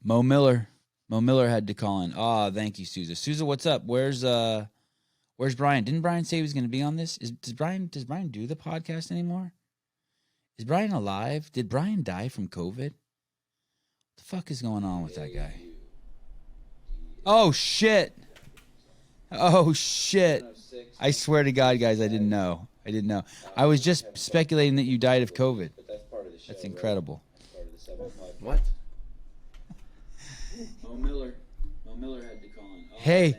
Mo Miller. Mo Miller had to call in. Ah, thank you, Sousa. Sousa, what's up? Where's Brian? Didn't Brian say he was going to be on this? Does Brian do the podcast anymore? Is Brian alive? Did Brian die from COVID? What the fuck is going on with that guy? Oh shit. Oh shit. I swear to God, guys, I didn't know. I was just speculating that you died of COVID. That's incredible. What? Mo Miller had to call in. Oh, hey.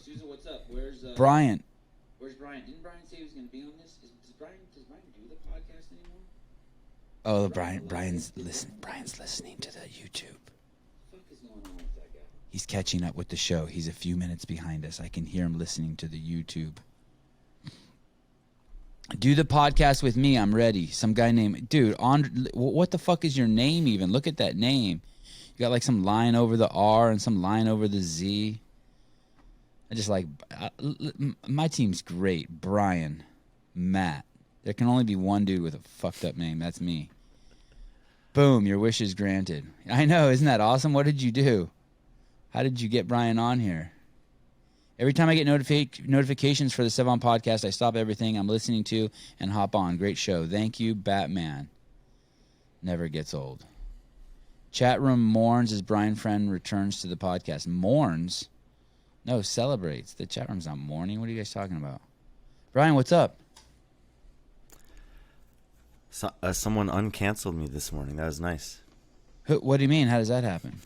Sousa, what's up? Where's Brian? Where's Brian? Didn't Brian say he was going to be on this? Does Brian do the podcast anymore? Oh, Brian's listening to the YouTube. What the fuck is going on with that guy? He's catching up with the show. He's a few minutes behind us. I can hear him listening to the YouTube. Do the podcast with me. I'm ready. Some guy named... Dude, what the fuck is your name even? Look at that name. You got like some line over the R and some line over the Z. I just like... my team's great. Brian. Matt. There can only be one dude with a fucked up name. That's me. Boom. Your wish is granted. I know. Isn't that awesome? What did you do? How did you get Brian on here? Every time I get notifications for the Sevan Podcast, I stop everything I'm listening to and hop on. Great show. Thank you, Batman. Never gets old. Chat room mourns as Brian Friend returns to the podcast. Mourns? No, celebrates. The chat room's not mourning. What are you guys talking about? Brian, what's up? Someone uncanceled me this morning. That was nice. What do you mean? How does that happen?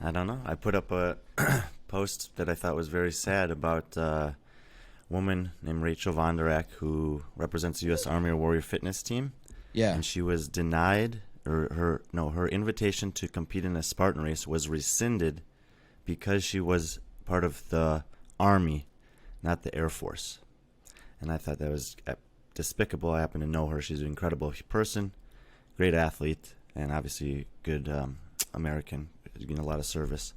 I don't know. I put up a post that I thought was very sad about a woman named Rachel Vonderak who represents the U.S. Army Warrior Fitness Team. Yeah. And she was denied, her invitation to compete in a Spartan race was rescinded because she was part of the Army, not the Air Force. And I thought that was despicable. I happen to know her. She's an incredible person, great athlete, and obviously good American, doing a lot of service.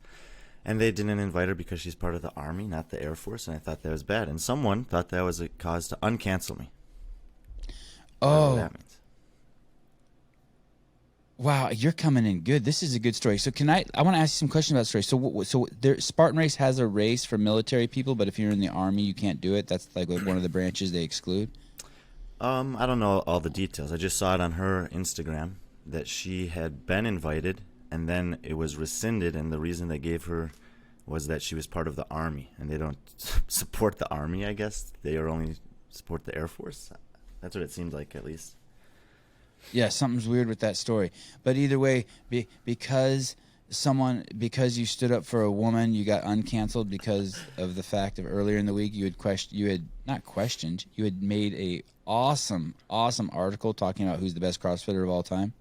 And they didn't invite her because she's part of the Army, not the Air Force, and I thought that was bad. And someone thought that was a cause to uncancel me. Oh. That means. Wow, you're coming in good. This is a good story. So I want to ask you some questions about the story. So Spartan Race has a race for military people, but if you're in the Army, you can't do it? That's like one of the branches they exclude? I don't know all the details. I just saw it on her Instagram that she had been invited, and then it was rescinded, and the reason they gave her was that she was part of the Army, and they don't support the Army, I guess. They only support the Air Force. That's what it seems like, at least. Yeah, something's weird with that story. But either way, because you stood up for a woman, you got uncanceled because of the fact of earlier in the week you had made a awesome article talking about who's the best CrossFitter of all time.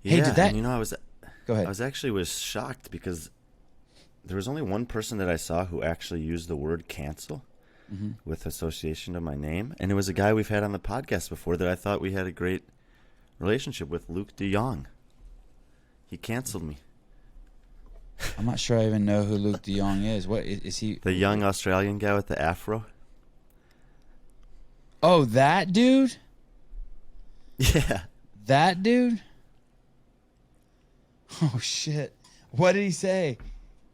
Yeah, hey, did that? And, Go ahead. I was shocked because there was only one person that I saw who actually used the word cancel with association to my name, and it was a guy we've had on the podcast before that I thought we had a great relationship with, Luke de Jong. He canceled me. I'm not sure I even know who Luke de Jong is. What is he? The young Australian guy with the afro. Oh, that dude? Yeah. That dude? Oh, shit. What did he say?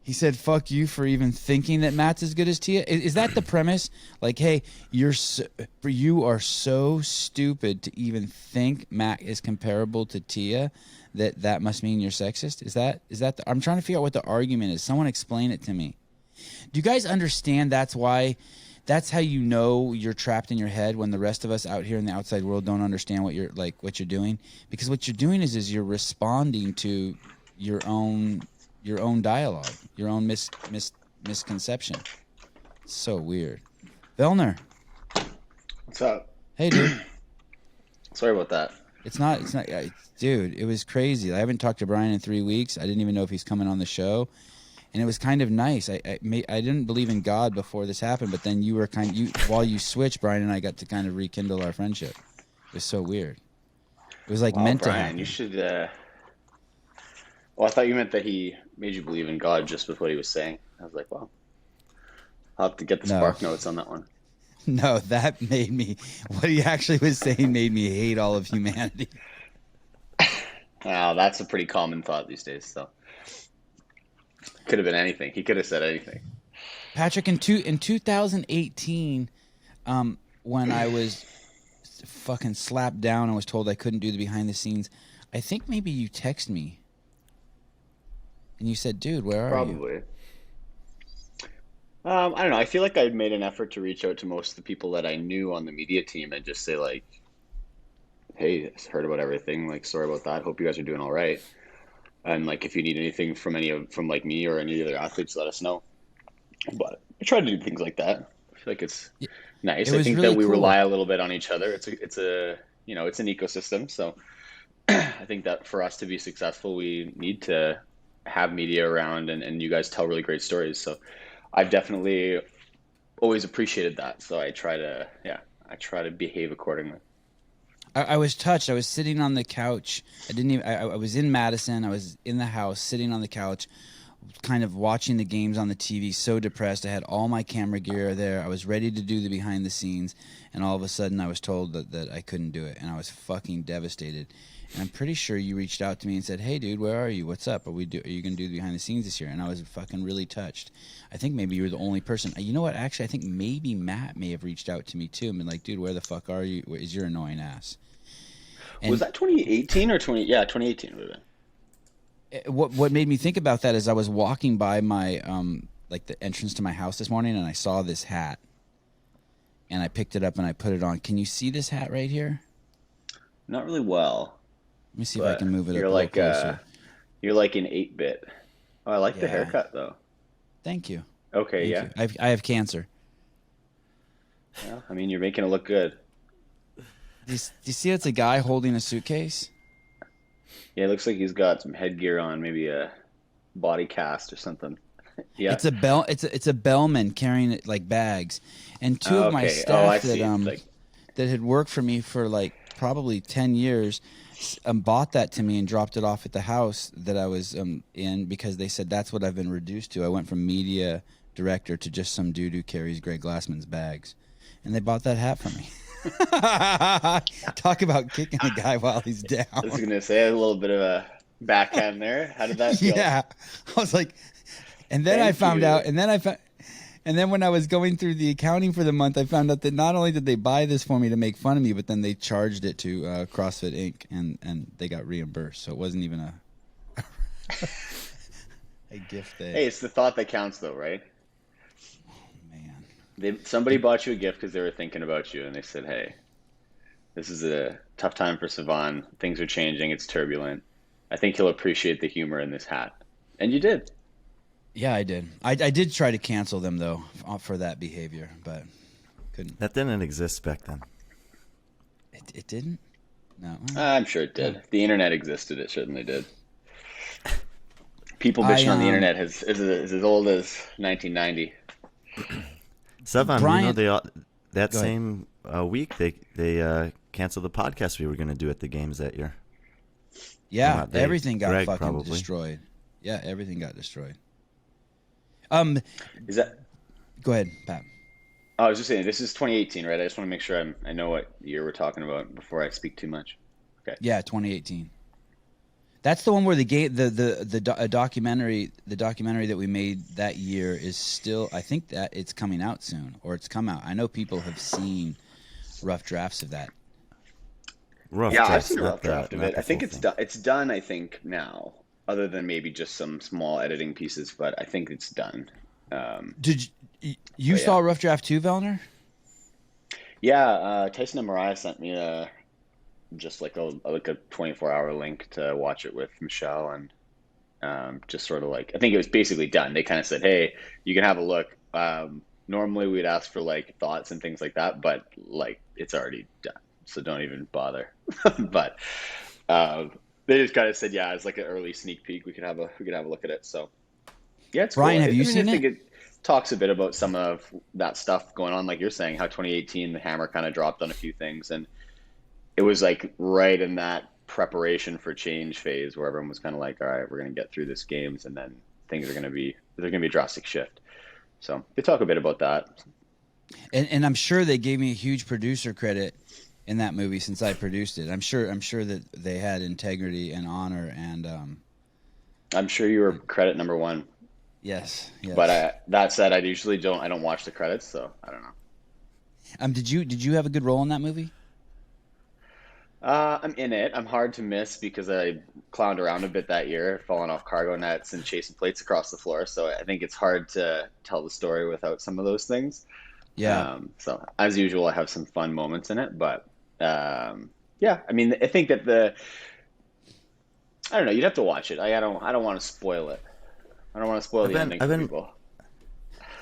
He said, fuck you for even thinking that Matt's as good as Tia? Is that the premise? Like, hey, you are so stupid to even think Matt is comparable to Tia that must mean you're sexist? Is that I'm trying to figure out what the argument is. Someone explain it to me. Do you guys understand that's how you know you're trapped in your head when the rest of us out here in the outside world don't understand what you're doing? Because what you're doing is you're responding to your own dialogue, your own misconception. It's so weird. Vellner. What's up? Hey, dude. Sorry about that. It's not, dude, it was crazy. I haven't talked to Brian in 3 weeks. I didn't even know if he's coming on the show. And it was kind of nice. I didn't believe in God before this happened, but then while you switched, Brian and I got to kind of rekindle our friendship. It was so weird. It was like meant Brian, to happen. You should, well, I thought you meant that he made you believe in God just with what he was saying. I was like, well, I'll have to get the spark notes on that one. No, that made me, what he actually was saying made me hate all of humanity. Wow, that's a pretty common thought these days. So could have been anything. He could have said anything. Patrick, in 2018, when I was fucking slapped down and was told I couldn't do the behind the scenes, I think maybe you text me and you said, "Dude, where are you?" Probably. I don't know. I feel like I made an effort to reach out to most of the people that I knew on the media team and just say like, "Hey, heard about everything. Like, sorry about that. Hope you guys are doing all right. And like, if you need anything from from like me or any other athletes, let us know." But I try to do things like that. I feel like it's It nice. I was think really that we cool. rely a little bit on each other. It's a it's an ecosystem. So I think that for us to be successful, we need to have media around, and you guys tell really great stories. So I've definitely always appreciated that. So I try to behave accordingly. I was touched. I was sitting on the couch. I didn't even. I was in Madison. I was in the house, sitting on the couch, kind of watching the games on the TV. So depressed. I had all my camera gear there. I was ready to do the behind the scenes, and all of a sudden, I was told that I couldn't do it, and I was fucking devastated. And I'm pretty sure you reached out to me and said, "Hey, dude, where are you? What's up? Are you gonna do the behind the scenes this year?" And I was fucking really touched. I think maybe you were the only person. You know what? Actually, I think maybe Matt may have reached out to me too and been like, "Dude, where the fuck are you? Is your annoying ass?" Was And that 2018 or 20? Yeah, 2018 would have been. what made me think about that is I was walking by my like the entrance to my house this morning and I saw this hat and I picked it up and I put it on. Can you see this hat right here? Not really well, Let me see if I but can move it up a little closer. you're like an 8-bit. Oh, I like the Yeah. haircut though. Thank you. Okay, Thank yeah. you. I have cancer. Yeah, I mean, you're making it look good. Do you see it's a guy holding a suitcase? Yeah, it looks like he's got some headgear on, maybe a body cast or something. Yeah. It's a bellman carrying it like bags, and two of my Okay. Oh, I staff see. Like, that had worked for me for like probably 10 years bought that to me and dropped it off at the house that I was in because they said that's what I've been reduced to. I went from media director to just some dude who carries Greg Glassman's bags, and they bought that hat for me. Talk about kicking a guy while he's down. I was gonna say a little bit of a backhand there. How did that feel? Yeah, I was like, and then I Thank found you. out, and then when I was going through the accounting for the month, I found out that not only did they buy this for me to make fun of me, but then they charged it to CrossFit Inc. and they got reimbursed. So it wasn't even a gift. Hey, it's the thought that counts, though, right? Man, Somebody bought you a gift because they were thinking about you, and they said, "Hey, this is a tough time for Sevan. Things are changing. It's turbulent. I think he'll appreciate the humor in this hat." And you did. yeah, I did. I did try to cancel them though for that behavior, but couldn't. That didn't exist back then. It didn't. No. I'm sure it did. If the internet existed, it certainly did. People I, bitching on the internet is as old as 1990. Sevan, Brian- you know that Go ahead. same week they canceled the podcast we were going to do at the games that year. Yeah, Not they, everything got Greg, fucking probably. destroyed. Yeah, everything got destroyed. Is that? Go ahead, Pat. Oh, I was just saying, this is 2018, right? I just want to make sure I know what year we're talking about before I speak too much. Okay. Yeah, 2018. That's the one where the documentary that we made that year is still. I think that it's coming out soon, or it's come out. I know people have seen rough drafts of that. Rough Yeah, I've drafts, seen a not rough draft the- of not it. the I think full it's thing. done. It's done. I think now, other than maybe just some small editing pieces, but I think it's done. Did you But saw yeah. rough draft too, Vellner? Yeah, Tyson and Mariah sent me just like a 24-hour link to watch it with Michelle, and just sort of like I think it was basically done. They kind of said, "Hey, you can have a look." Normally we'd ask for like thoughts and things like that, but like it's already done, so don't even bother. But they just kind of said, "Yeah, it's like an early sneak peek. We could have a look at it." So yeah, it's Brian, cool. have you I mean, seen I think it? it talks a bit about some of that stuff going on, like you're saying, how 2018 the hammer kind of dropped on a few things, and it was like right in that preparation for change phase where everyone was kind of like, all right, we're going to get through this games, and then things are going to be there's going to be a drastic shift. So they talk a bit about that. And I'm sure they gave me a huge producer credit in that movie since I produced it. I'm sure that they had integrity and honor and I'm sure you were credit number one. yes. But that said, I don't watch the credits, so I don't know. Did you have a good role in that movie? I'm in it. I'm hard to miss because I clowned around a bit that year, falling off cargo nets and chasing plates across the floor. So I think it's hard to tell the story without some of those things. Yeah. So as usual, I have some fun moments in it, but yeah, I mean, I think that I don't know. You'd have to watch it. I don't want to spoil it. I don't want to spoil the ending for people.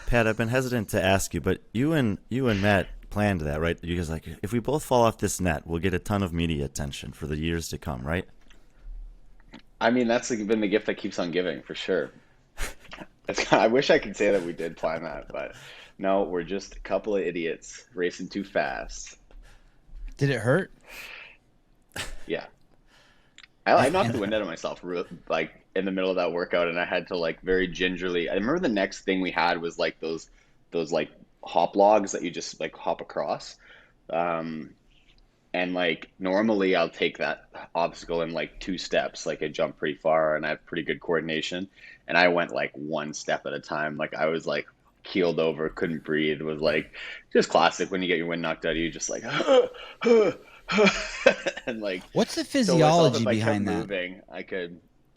Pat, I've been hesitant to ask you, but you and Matt planned that, right? You guys like, if we both fall off this net, we'll get a ton of media attention for the years to come, right? I mean, that's been the gift that keeps on giving, for sure. I wish I could say that we did plan that, but no, we're just a couple of idiots racing too fast. Did it hurt? Yeah. I knocked the wind out of myself, like in the middle of that workout, and I had to like very gingerly. I remember the next thing we had was like those like hop logs that you just like hop across. And like normally I'll take that obstacle in like 2 steps, like I jump pretty far and I have pretty good coordination. And I went like 1 step at a time. Like I was like keeled over, couldn't breathe. It was like just classic when you get your wind knocked out of you, just like and like what's the physiology behind that? Moving,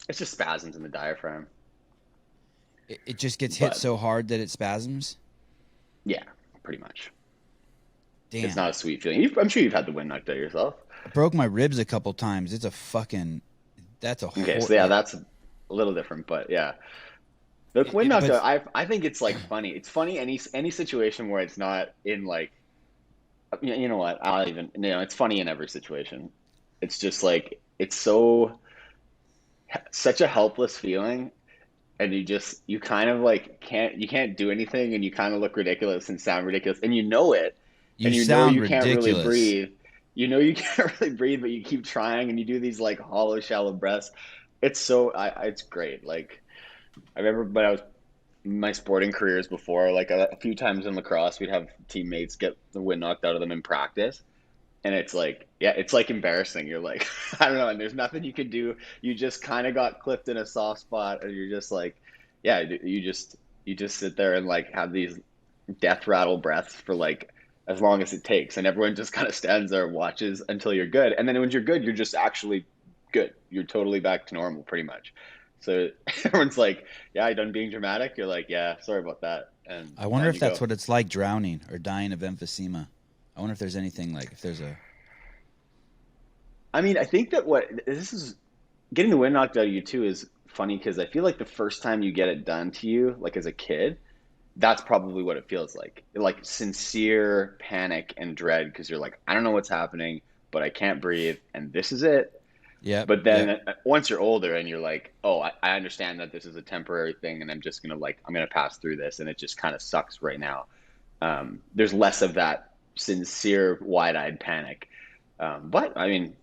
it's just spasms in the diaphragm. It just gets hit so hard that it spasms? Yeah, pretty much. Damn. It's not a sweet feeling. I'm sure you've had the wind knocked out of yourself. I broke my ribs a couple times. It's a fucking... That's a... Okay, so yeah, that's a little different, but yeah. The wind knocked out, I think it's like funny. It's funny any situation where it's not in like... You know what? It's funny in every situation. It's just like, it's such a helpless feeling. And you kind of like can't do anything, and you kind of look ridiculous and sound ridiculous, and you know it, and you know you can't really breathe. You know you can't really breathe, but you keep trying, and you do these like hollow, shallow breaths. It's it's great. Like I remember when I was in my sporting careers before, like a few times in lacrosse, we'd have teammates get the wind knocked out of them in practice. And it's like, yeah, it's like embarrassing. You're like, I don't know. And there's nothing you can do. You just kind of got clipped in a soft spot, and you're just like, yeah, you just sit there and like have these death rattle breaths for like as long as it takes. And everyone just kind of stands there and watches until you're good. And then when you're good, you're just actually good. You're totally back to normal pretty much. So everyone's like, yeah, you done being dramatic? You're like, yeah, sorry about that. And I wonder if that's what it's like drowning or dying of emphysema. I wonder if there's anything like, if there's a... I mean, I think that getting the wind knocked out of you too is funny, because I feel like the first time you get it done to you, like as a kid, that's probably what it feels like sincere panic and dread, because you're like, I don't know what's happening, but I can't breathe, and this is it. Yeah. But then once you're older and you're like, oh, I understand that this is a temporary thing, and I'm just gonna I'm gonna pass through this, and it just kind of sucks right now. There's less of that sincere wide-eyed panic. But I mean,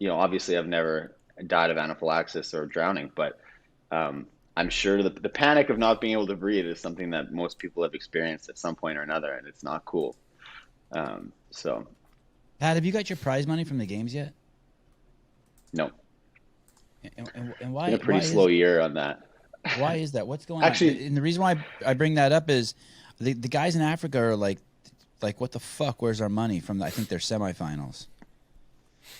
obviously I've never died of anaphylaxis or drowning, but I'm sure the panic of not being able to breathe is something that most people have experienced at some point or another, and it's not cool. So Pat, have you got your prize money from the games yet? No. And why? It's been a pretty slow year on that. Why is that? What's going Actually, on? And the reason why I bring that up is the guys in Africa are like, what the fuck? Where's our money from? I think they're semifinals.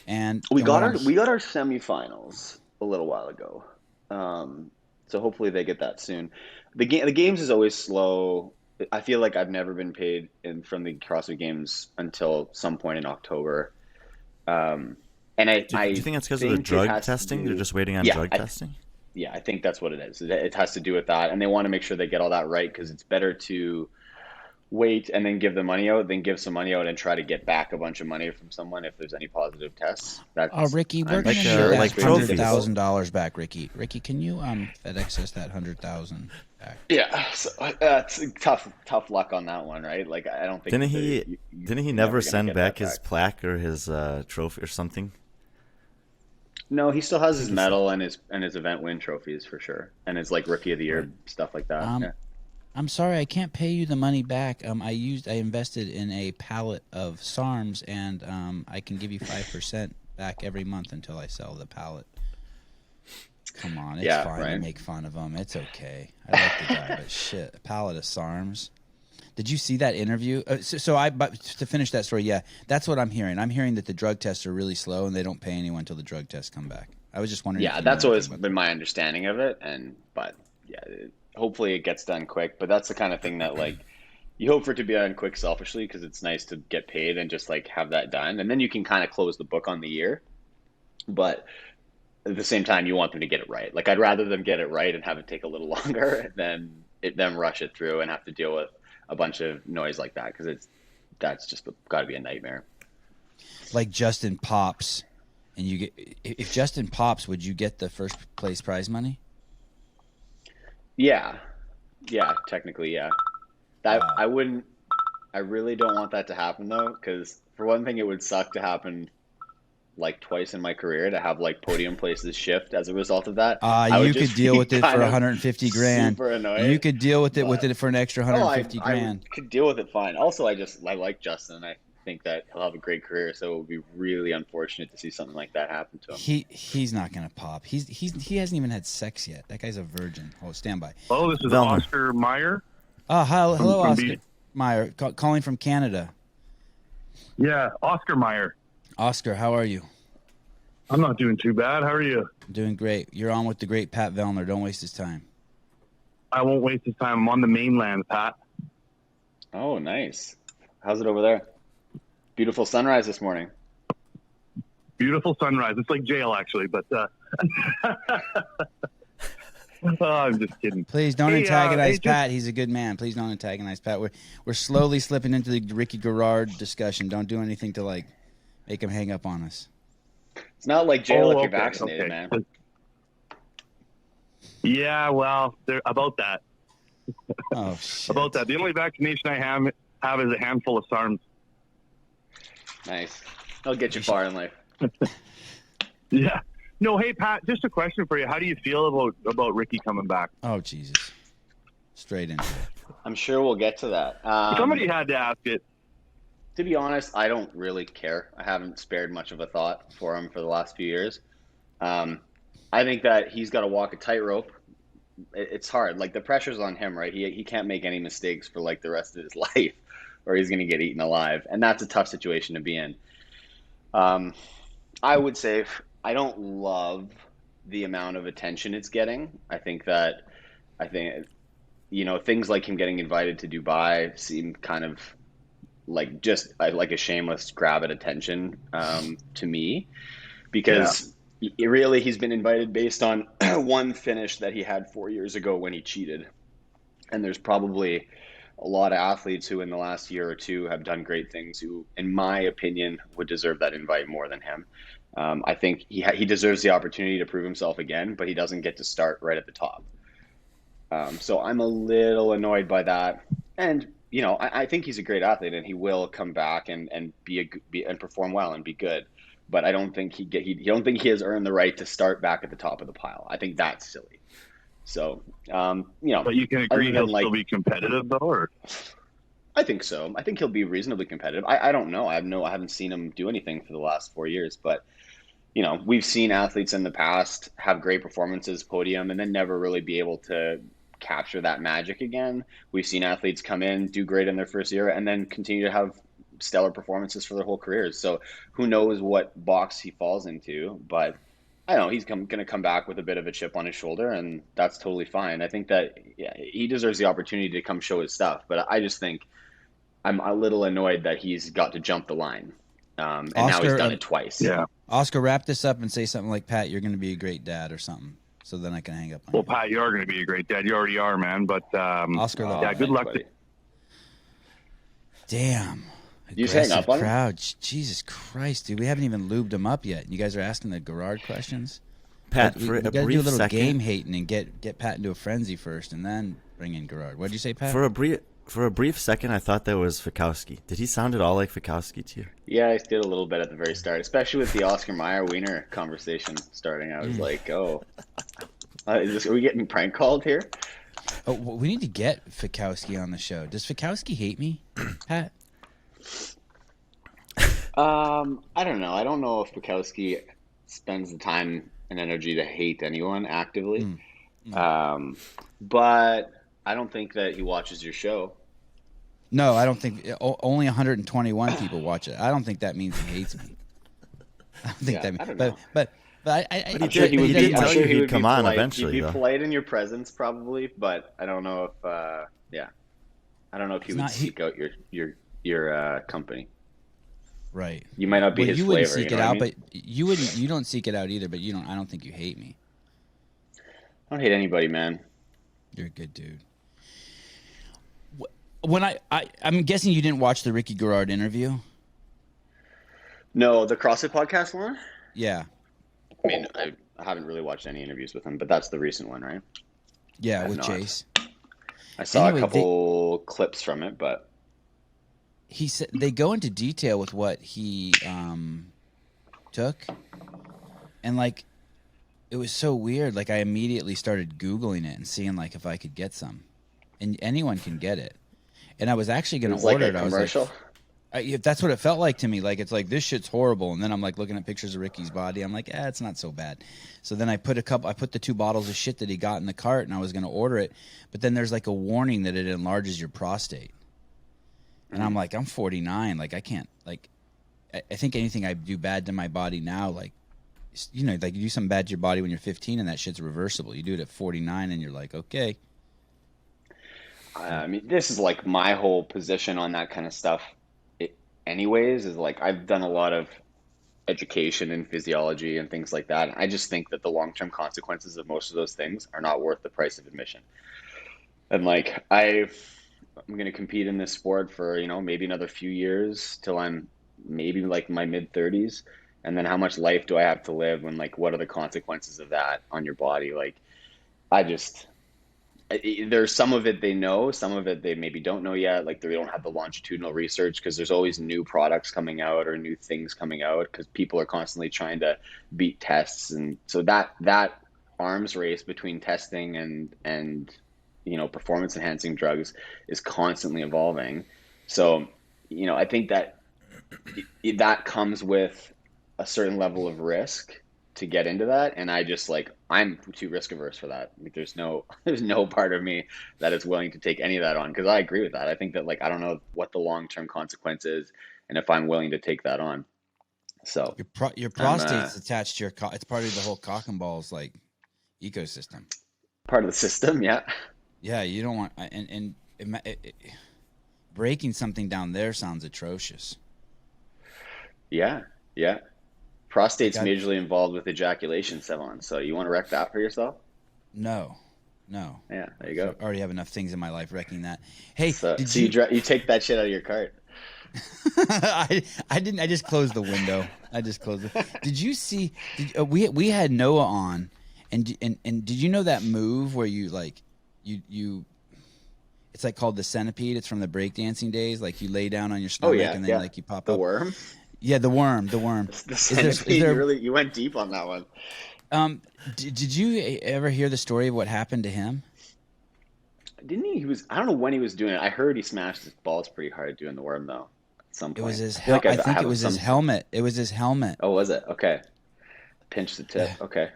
And we got our semifinals a little while ago. So hopefully they get that soon. The games is always slow. I feel like I've never been paid from the CrossFit Games until some point in October. And do you think it's because of the drug testing? They're just waiting on drug testing? Yeah, I think that's what it is. It has to do with that, and they want to make sure they get all that right, because it's better to wait and then give the money out than give some money out and try to get back a bunch of money from someone if there's any positive tests. Ricky, we're going to need that $100,000 back, Ricky. Ricky, can you FedEx us that $100,000 back? Yeah, so, it's tough luck on that one, right? Like, I don't think didn't he never send back his plaque or his trophy or something? No, he still has his medal and his event win trophies for sure, and his like rookie of the year stuff like that. I'm sorry, I can't pay you the money back. I invested in a pallet of SARMs, and I can give you 5% back every month until I sell the pallet. Come on, it's fine to make fun of him. It's okay. I like the guy, but shit, a pallet of SARMs. Did you see that interview? But to finish that story, yeah, that's what I'm hearing. I'm hearing that the drug tests are really slow, and they don't pay anyone until the drug tests come back. I was just wondering. Yeah, that's always been my understanding of it, but yeah, hopefully it gets done quick. But that's the kind of thing that like you hope for it to be done quick selfishly because it's nice to get paid and just like have that done, and then you can kind of close the book on the year. But at the same time, you want them to get it right. Like I'd rather them get it right and have it take a little longer than them rush it through and have to deal with a bunch of noise like that because that's just got to be a nightmare. Like Justin pops, and you get if Justin pops, would you get the first place prize money? Yeah, technically, yeah. That I wouldn't. I really don't want that to happen though, because for one thing, it would suck to happen like twice in my career to have like podium places shift as a result of that. You could deal with it for 150 grand. Super annoyed. You could deal with it for an extra 150 grand. I could deal with it fine. Also, I like Justin. I think that he'll have a great career, so it would be really unfortunate to see something like that happen to him. He's not gonna pop. He hasn't even had sex yet. That guy's a virgin. Oh, stand by. Oh, this is Vellner. Oscar Meyer. Hello, Oscar Meyer, calling from Canada. Yeah, Oscar Meyer. Oscar, how are you? I'm not doing too bad. How are you? Doing great. You're on with the great Pat Vellner. Don't waste his time. I won't waste his time. I'm on the mainland, Pat. Oh, nice. How's it over there? Beautiful sunrise this morning. Beautiful sunrise. It's like jail, actually, but oh, I'm just kidding. Please don't antagonize Pat. He's a good man. Please don't antagonize Pat. We're slowly slipping into the Ricky Gerard discussion. Don't do anything to like make him hang up on us. It's not like jail if you're vaccinated, man. Yeah, well, about that. Oh, shit. About that. The only vaccination I have is a handful of SARMs. Nice. That'll get you far in life. Yeah. No, hey, Pat, just a question for you. How do you feel about Ricky coming back? Oh, Jesus. Straight into it. I'm sure we'll get to that. Somebody had to ask it. To be honest, I don't really care. I haven't spared much of a thought for him for the last few years. I think that he's got to walk a tightrope. It's hard. Like the pressure's on him, right? He can't make any mistakes for like the rest of his life, or he's going to get eaten alive, and that's a tough situation to be in. I would say I don't love the amount of attention it's getting. I think things like him getting invited to Dubai seem kind of like just like a shameless grab at attention to me, because he's been invited based on one finish that he had 4 years ago when he cheated. And there's probably a lot of athletes who in the last year or two have done great things who, in my opinion, would deserve that invite more than him. I think he deserves the opportunity to prove himself again, but he doesn't get to start right at the top. So I'm a little annoyed by that. And I think he's a great athlete, and he will come back and and perform well and be good. But I don't think he has earned the right to start back at the top of the pile. I think that's silly. So But you can agree he'll still be competitive, though, or? I think so. I think he'll be reasonably competitive. I don't know. I haven't seen him do anything for the last 4 years, but we've seen athletes in the past have great performances, podium, and then never really be able to capture that magic again. We've seen athletes come in, do great in their first year, and then continue to have stellar performances for their whole careers. So who knows what box he falls into, but I don't know, he's going to come back with a bit of a chip on his shoulder, and that's totally fine. I think that he deserves the opportunity to come show his stuff, but I just think I'm a little annoyed that he's got to jump the line. And Oscar, now he's done it twice. Yeah. Oscar, wrap this up and say something like, Pat, you're going to be a great dad or something, so then I can hang up on you. Well, Pat, you are going to be a great dad. You already are, man. But Oscar, good luck. Damn. You hang up on crowd. Jesus Christ, dude. We haven't even lubed him up yet. You guys are asking the Gerard questions? Pat, we for a gotta brief do a little second, game hating and get Pat into a frenzy first, and then bring in Gerard. What did you say, Pat? For a brief second, I thought that was Fikowski. Did he sound at all like Fikowski to you? Yeah, I did a little bit at the very start, especially with the Oscar Meyer Wiener conversation starting. I was like, oh, are we getting prank called here? Oh, well, we need to get Fikowski on the show. Does Fikowski hate me, Pat? I don't know. I don't know if Bukowski spends the time and energy to hate anyone actively. But I don't think that he watches your show. No, I don't think. Only 121 people watch it. I don't think that means he hates me. I don't think Yeah, that I don't means. know. But He I'm sure he would did be. tell I'm you sure he he'd would come be on polite. eventually, He'd be though. polite in your presence, probably. But I don't know if. Yeah, I don't know if he It's would not- he- seek out your company. right. You might not be Well, his you wouldn't flavor. seek You it know what I out, mean? but you wouldn't. You don't seek it out either. But you don't. I don't think you hate me. I don't hate anybody, man. You're a good dude. When I'm guessing you didn't watch the Ricky Gerard interview. No, the CrossFit podcast one. Yeah. I mean, I haven't really watched any interviews with him, but that's the recent one, right? Yeah, have with not. Chase. I saw Anyway, a couple clips from it, but He said they go into detail with what he took, and like it was so weird. Like I immediately started Googling it and seeing like if I could get some, and anyone can get it. And I was actually it going was to like order a it. I was commercial. like, that's what it felt like to me. Like it's like this shit's horrible, and then I'm like looking at pictures of Ricky's body. I'm like, it's not so bad. So then I put the 2 bottles of shit that he got in the cart, and I was going to order it, but then there's like a warning that it enlarges your prostate. And I'm like, I'm 49. Like, I can't, like, I think anything I do bad to my body now, like, you know, like you do something bad to your body when you're 15 and that shit's reversible. You do it at 49 and you're like, okay. I mean, this is like my whole position on that kind of stuff. Anyways, is like I've done a lot of education in physiology and things like that. And I just think that the long-term consequences of most of those things are not worth the price of admission. And like I'm going to compete in this sport for, you know, maybe another few years till I'm maybe like my mid 30s. And then how much life do I have to live, and like what are the consequences of that on your body? Like there's some of it they know, some of it they maybe don't know yet. Like they don't have the longitudinal research because there's always new products coming out or new things coming out because people are constantly trying to beat tests. And so that arms race between testing and you know, performance enhancing drugs is constantly evolving. So, you know, I think that that comes with a certain level of risk to get into that. And I just like, I'm too risk averse for that. Like there's no part of me that is willing to take any of that on. Cause I agree with that. I think that like, I don't know what the long-term consequence is and if I'm willing to take that on. So Your prostate's attached to your it's part of the whole cock and balls like ecosystem. part of the system. Yeah. Yeah. You don't want, breaking something down there sounds atrocious. Yeah. Yeah. Prostate's majorly involved with ejaculation, Sevan. So you want to wreck that for yourself? No. Yeah, there you go. I already have enough things in my life wrecking that. Hey, So you take that shit out of your cart. I didn't. I just closed the window. Did you see? We had Noah on, and did you know that move where you like you? It's like called the centipede. It's from the breakdancing days. Like you lay down on your stomach and then like you pop the up. worm. Yeah, the worm. The centipede. You went deep on that one. Did you ever hear the story of what happened to him? Didn't he? I don't know when he was doing it. I heard he smashed his balls pretty hard doing the worm though. At some point. It was his. I think it was his helmet. It was his helmet. Oh, was it? Okay. Pinch the tip. Yeah. Okay.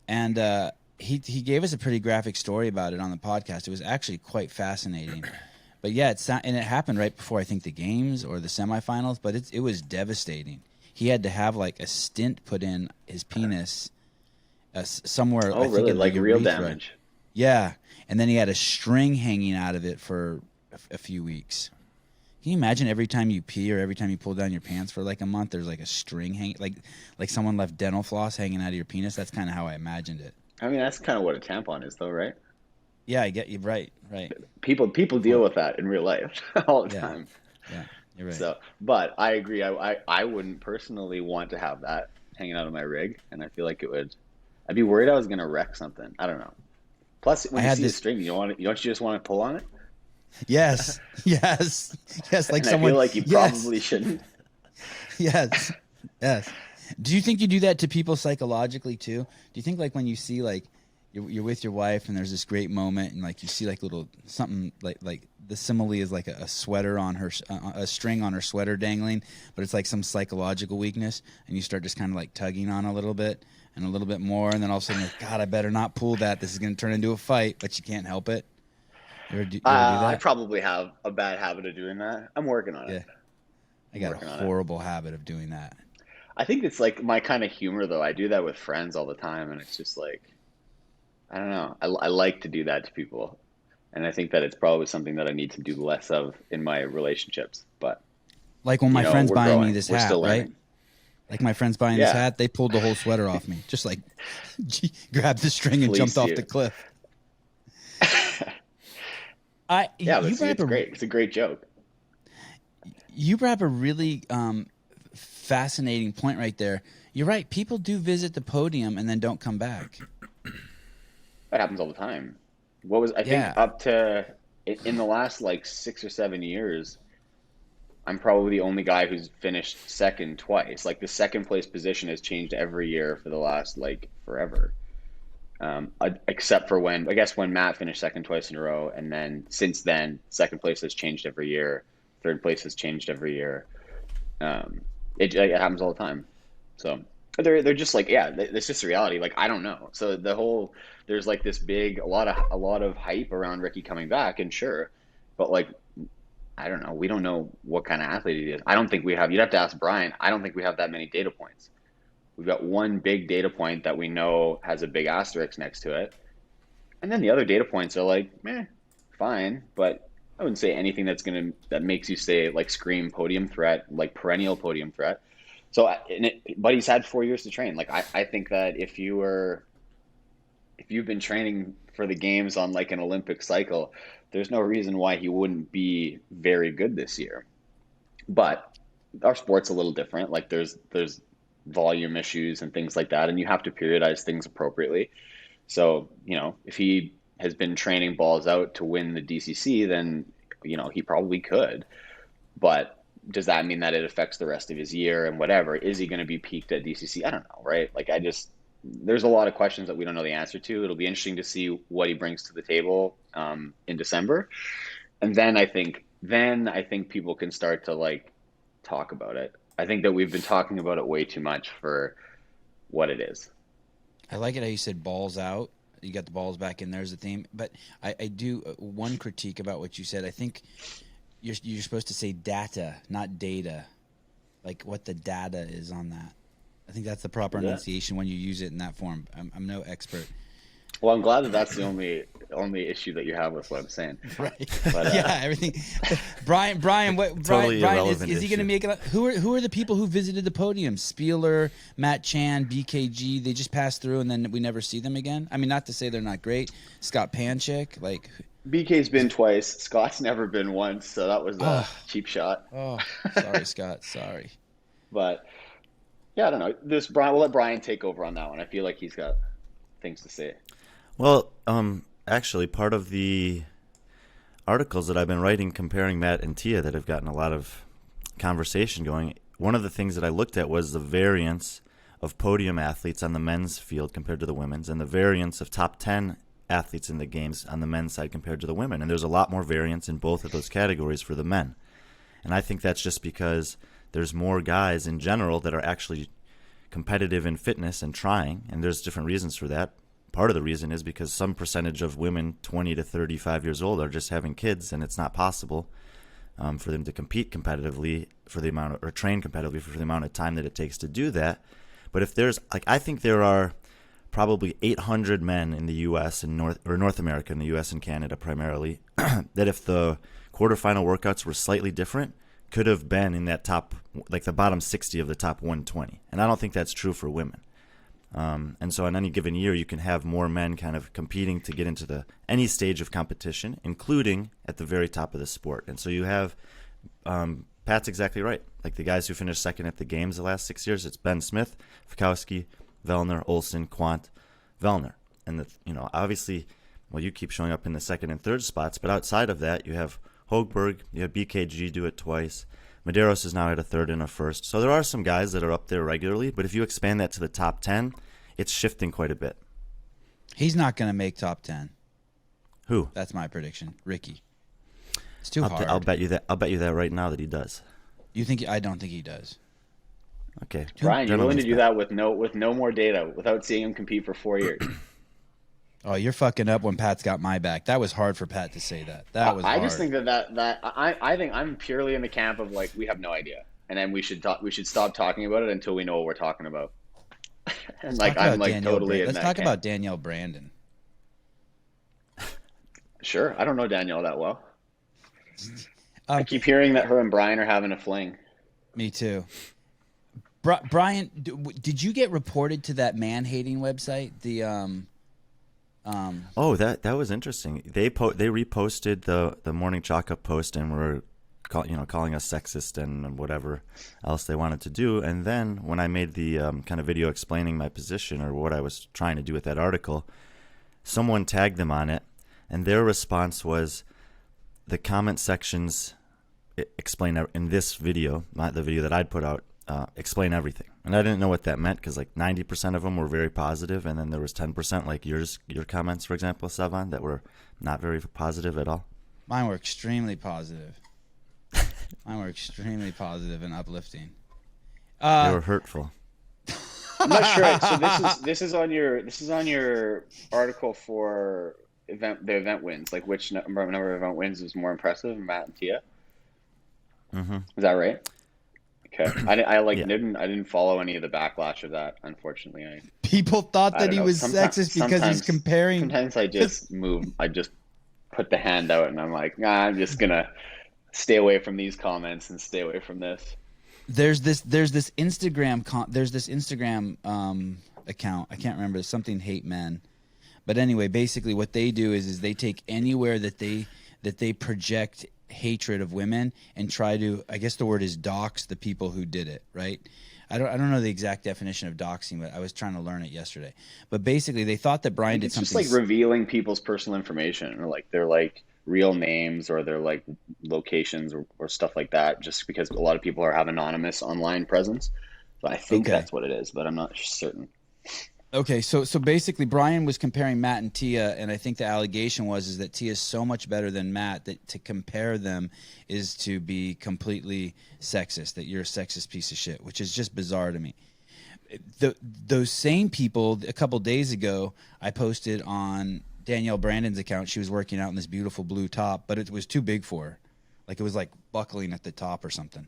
And he gave us a pretty graphic story about it on the podcast. It was actually quite fascinating. But yeah, it happened right before I think the games or the semifinals. But it was devastating. He had to have like a stint put in his penis somewhere. Oh, really? Like real damage. Yeah, and then he had a string hanging out of it for a few weeks. Can you imagine every time you pee or every time you pull down your pants for like a month, there's like a string hanging, like someone left dental floss hanging out of your penis? That's kind of how I imagined it. I mean, that's kind of what a tampon is, though, right? Yeah, I get you. Right. People deal with that in real life all the time. Yeah, you're right. So, but I agree. I wouldn't personally want to have that hanging out of my rig, and I feel like it would. I'd be worried I was going to wreck something. I don't know. Plus, when you see a string, you don't you just want to pull on it? Yes. Like and someone. I feel like you probably shouldn't. Yes. Do you think you do that to people psychologically too? Do you think like when you see like you're with your wife and there's this great moment and like you see like little something like the simile is like a sweater on her a string on her sweater dangling, but it's like some psychological weakness and you start just kind of like tugging on a little bit and a little bit more and then all of a sudden you're like, God, I better not pull that. This is going to turn into a fight, but you can't help it. You ever do that? I probably have a bad habit of doing that. I'm working on it. I got a horrible habit of doing that. I think it's like my kind of humor though. I do that with friends all the time and it's just like, I don't know. I like to do that to people. And I think that it's probably something that I need to do less of in my relationships. But like when my friend's buying me this hat, right? Learning. Like my friend's buying this hat, they pulled the whole sweater off me. Just like grabbed the string and jumped off the cliff. It's great. It's a great joke. You brought up a really fascinating point right there. You're right. People do visit the podium and then don't come back. That happens all the time. I think up to in the last like 6 or 7 years, I'm probably the only guy who's finished second twice. Like the second place position has changed every year for the last like forever. Except for when Matt finished second twice in a row, and then since then, second place has changed every year. Third place has changed every year. It happens all the time. So they're just like, it's just a reality. Like I don't know. So there's like this a lot of hype around Ricky coming back, and sure, but like I don't know. We don't know what kind of athlete he is. I don't think we have. You'd have to ask Brian. I don't think we have that many data points. We've got one big data point that we know has a big asterisk next to it. And then the other data points are like, fine. But I wouldn't say anything that makes you say like scream podium threat, like perennial podium threat. So, but he's had 4 years to train. Like I think that if you've been training for the games on like an Olympic cycle, there's no reason why he wouldn't be very good this year. But our sport's a little different. Like there's volume issues and things like that, and you have to periodize things appropriately. So, if he has been training balls out to win the DCC, then, he probably could. But does that mean that it affects the rest of his year and whatever? Is he going to be peaked at DCC? I don't know, right? Like there's a lot of questions that we don't know the answer to. It'll be interesting to see what he brings to the table in December. And then I think people can start to like talk about it. I think that we've been talking about it way too much for what it is. I like it how you said balls out. You got the balls back in there as a theme. But I do one critique about what you said. I think you're supposed to say data, not data. Like what the data is on that. I think that's the proper enunciation when you use it in that form. I'm no expert. Well, I'm glad that that's the only issue that you have with what I'm saying. Right. But, everything. Brian, totally Brian is he going to make it? Who are the people who visited the podium? Spieler, Matt Chan, BKG. They just passed through and then we never see them again. I mean, not to say they're not great. Scott Panchik, like BK's been twice. Scott's never been once, so that was a cheap shot. Oh, sorry, Scott. Sorry. But yeah, I don't know. We'll let Brian take over on that one. I feel like he's got things to say. Well, actually, part of the articles that I've been writing comparing Matt and Tia that have gotten a lot of conversation going, one of the things that I looked at was the variance of podium athletes on the men's field compared to the women's, and the variance of top 10 athletes in the games on the men's side compared to the women. And there's a lot more variance in both of those categories for the men. And I think that's just because there's more guys in general that are actually competitive in fitness and trying, and there's different reasons for that. Part of the reason is because some percentage of women 20 to 35 years old are just having kids, and it's not possible for them to compete competitively or train competitively for the amount of time that it takes to do that. But if there's, I think there are probably 800 men in the U.S. and North America, in the U.S. and Canada primarily, that if the quarterfinal workouts were slightly different, could have been in that top, like the bottom 60 of the top 120. And I don't think that's true for women. And so in any given year, you can have more men kind of competing to get into any stage of competition, including at the very top of the sport. And so you have, Pat's exactly right. Like the guys who finished second at the games the last 6 years, it's Ben Smith, Fikowski, Vellner, Olsen, Quant, Vellner. And, obviously, you keep showing up in the second and third spots, but outside of that, you have Hogberg, you have BKG do it twice. Medeiros is now at a third and a first. So there are some guys that are up there regularly, but if you expand that to the top 10, it's shifting quite a bit. He's not going to make top 10. Who? That's my prediction. Ricky. It's too hard. I'll bet you that right now that he does. You think? I don't think he does. Okay. Brian, you're willing to do that with no more data, without seeing him compete for 4 years. Oh, you're fucking up when Pat's got my back. That was hard for Pat to say that. That was I hard. just think I think I'm purely in the camp of like, we have no idea. And then we should stop talking about it until we know what we're talking about. And like, I'm like totally in that Let's talk camp. about Danielle Brandon. Sure. I don't know Danielle that well. I keep hearing that her and Brian are having a fling. Me too. Brian, did you get reported to that Manhating website? Oh, that was interesting. They reposted the Morning Chalk Up post and were calling us sexist and whatever else they wanted to do. And then when I made the kind of video explaining my position or what I was trying to do with that article, someone tagged them on it, and their response was, the comment sections explain in this video, not the video that I'd put out, explain everything. And I didn't know what that meant, because like 90% of them were very positive, and then there was 10% like your comments, for example, Sevan, that were not very positive at all. Mine were extremely positive. Mine were extremely positive and uplifting. They were hurtful. I'm not sure. So this is on your article for the event wins. Like, which number of event wins is more impressive, Matt and Tia? Mm-hmm. Is that right? Okay. I didn't follow any of the backlash of that, unfortunately. People thought that he was sexist because he's comparing. Sometimes I just put the hand out, and I'm like, nah, I'm just gonna stay away from these comments and stay away from this. There's this Instagram account. I can't remember, something hate men. But anyway, basically what they do is they take anywhere that they project hatred of women and try to, I guess the word is, dox the people who did it, right? I don't know the exact definition of doxing, but I was trying to learn it yesterday. But basically they thought that Brian did something. It's just like revealing people's personal information, or like their like real names, or their like locations, or stuff like that, just because a lot of people have anonymous online presence. So I think that's what it is, but I'm not certain. Okay, so basically Brian was comparing Matt and Tia, and I think the allegation is that Tia is so much better than Matt that to compare them is to be completely sexist, that you're a sexist piece of shit, which is just bizarre to me. Those same people, a couple days ago, I posted on Danielle Brandon's account, she was working out in this beautiful blue top, but it was too big for her. Like, it was like buckling at the top or something.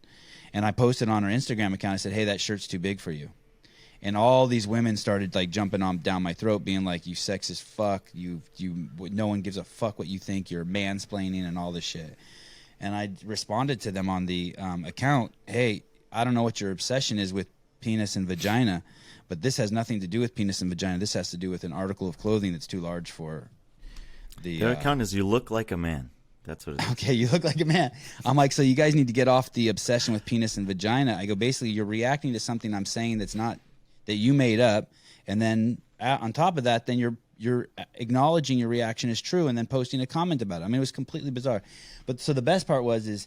And I posted on her Instagram account, I said, hey, that shirt's too big for you. And all these women started like jumping down my throat, being like, "You sexist fuck! No one gives a fuck what you think. You're mansplaining and all this shit." And I responded to them on the account, "Hey, I don't know what your obsession is with penis and vagina, but this has nothing to do with penis and vagina. This has to do with an article of clothing that's too large for the." Their account is "You look like a man." That's what it is. Okay, you look like a man. I'm like, so you guys need to get off the obsession with penis and vagina. I go, basically, you're reacting to something I'm saying that's not. That you made up, and then on top of that, then you're acknowledging your reaction is true, and then posting a comment about it. I mean, it was completely bizarre. But so the best part is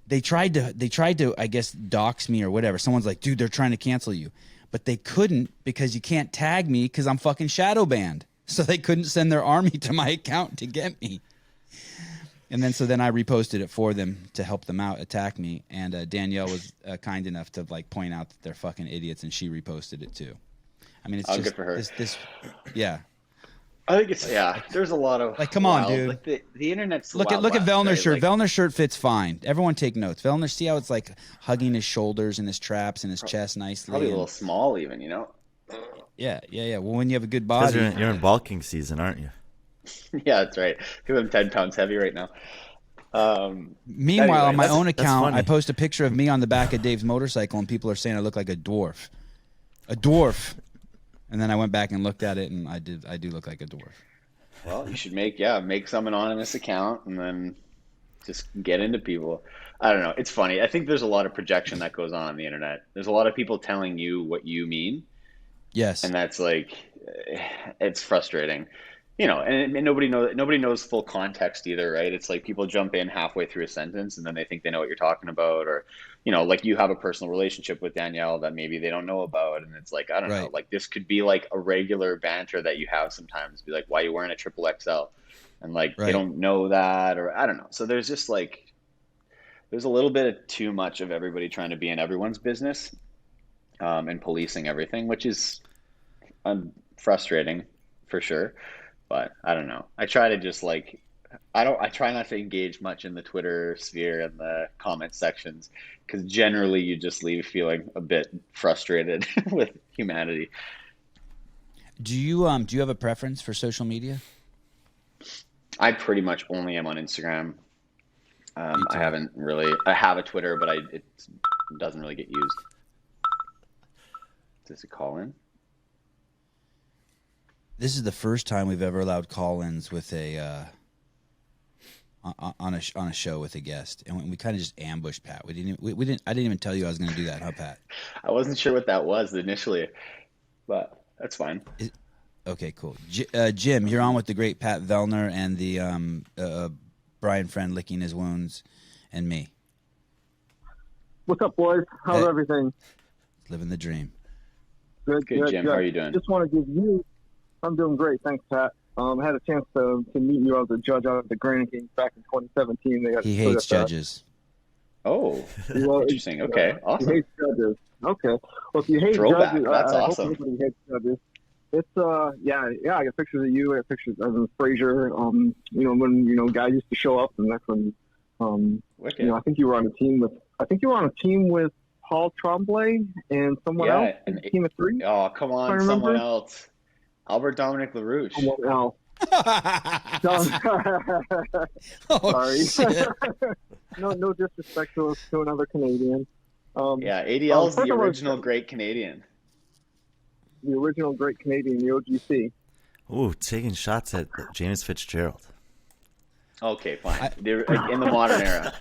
they tried to I guess dox me or whatever. Someone's like, dude, they're trying to cancel you, but they couldn't because you can't tag me because I'm fucking shadow banned. So they couldn't send their army to my account to get me. And then I reposted it for them to help them out, attack me. And Danielle was kind enough to like point out that they're fucking idiots, and she reposted it too. I mean, it's just good for her. Yeah. I think it's there's a lot of like, come on, dude. Like the internet's look at Vellner's shirt. Like, Vellner's shirt fits fine. Everyone take notes. Vellner, see how it's like hugging his shoulders and his traps and his chest nicely. Probably a little small, even, you know. Yeah. Well, when you have a good body, you're in bulking season, aren't you? Yeah, that's right. Because I'm 10 pounds heavy right now. Meanwhile, anyway, on my own account, I post a picture of me on the back of Dave's motorcycle, and people are saying I look like a dwarf. A dwarf. And then I went back and looked at it, and I do look like a dwarf. Well, you should make some anonymous account and then just get into people. I don't know. It's funny. I think there's a lot of projection that goes on the internet. There's a lot of people telling you what you mean. Yes. And that's like, it's frustrating. and nobody knows full context either, right? It's like people jump in halfway through a sentence and then they think they know what you're talking about, or like you have a personal relationship with Danielle that maybe they don't know about, and it's like, I don't know, Right. like this could be like a regular banter that you have sometimes, be like, why are you wearing a triple XL? And like they Right. don't know that, or I don't know. So there's just like there's a little bit of too much of everybody trying to be in everyone's business, and policing everything, which is frustrating for sure. But I don't know. I try to just like I try not to engage much in the Twitter sphere and the comment sections, because generally you just leave feeling a bit frustrated with humanity. Do you have a preference for social media? I pretty much only am on Instagram. Me I too. haven't really. I have a Twitter, but it doesn't really get used. Does it call in? This is the first time we've ever allowed call-ins with a on a show with a guest, and we kind of just ambushed Pat. We didn't. I didn't even tell you I was going to do that, huh, Pat? I wasn't sure what that was initially, but that's fine. Okay, cool. Jim, you're on with the great Pat Vellner and the Brian Friend licking his wounds, and me. What's up, boys? How's Hey. everything? Living the dream. Good, Good, Jim. How are you doing? Just want to give you. I'm doing great, thanks, Pat. I had a chance to meet you as a judge out at the Grand King back in 2017. They got He put hates us, judges. Oh, well, interesting. Okay, He awesome. hates judges. Okay. Well, if you hate Throwback. judges, That's I awesome. hope everybody hates judges. It's yeah. I got pictures of you. I got pictures of Frazier. When guys used to show up, and that's when Wicked. I think you were on a team with Paul Tremblay and someone else. and Team of three. oh, come I on, remember. someone else. Albert Dominic LaRouche. Someone else. Oh, Sorry. shit. No disrespect to another Canadian. Yeah, ADL's first the of all, original great Canadian. The original great Canadian, the OGC. Ooh, taking shots at James Fitzgerald. Okay, fine. They're like, in the modern era.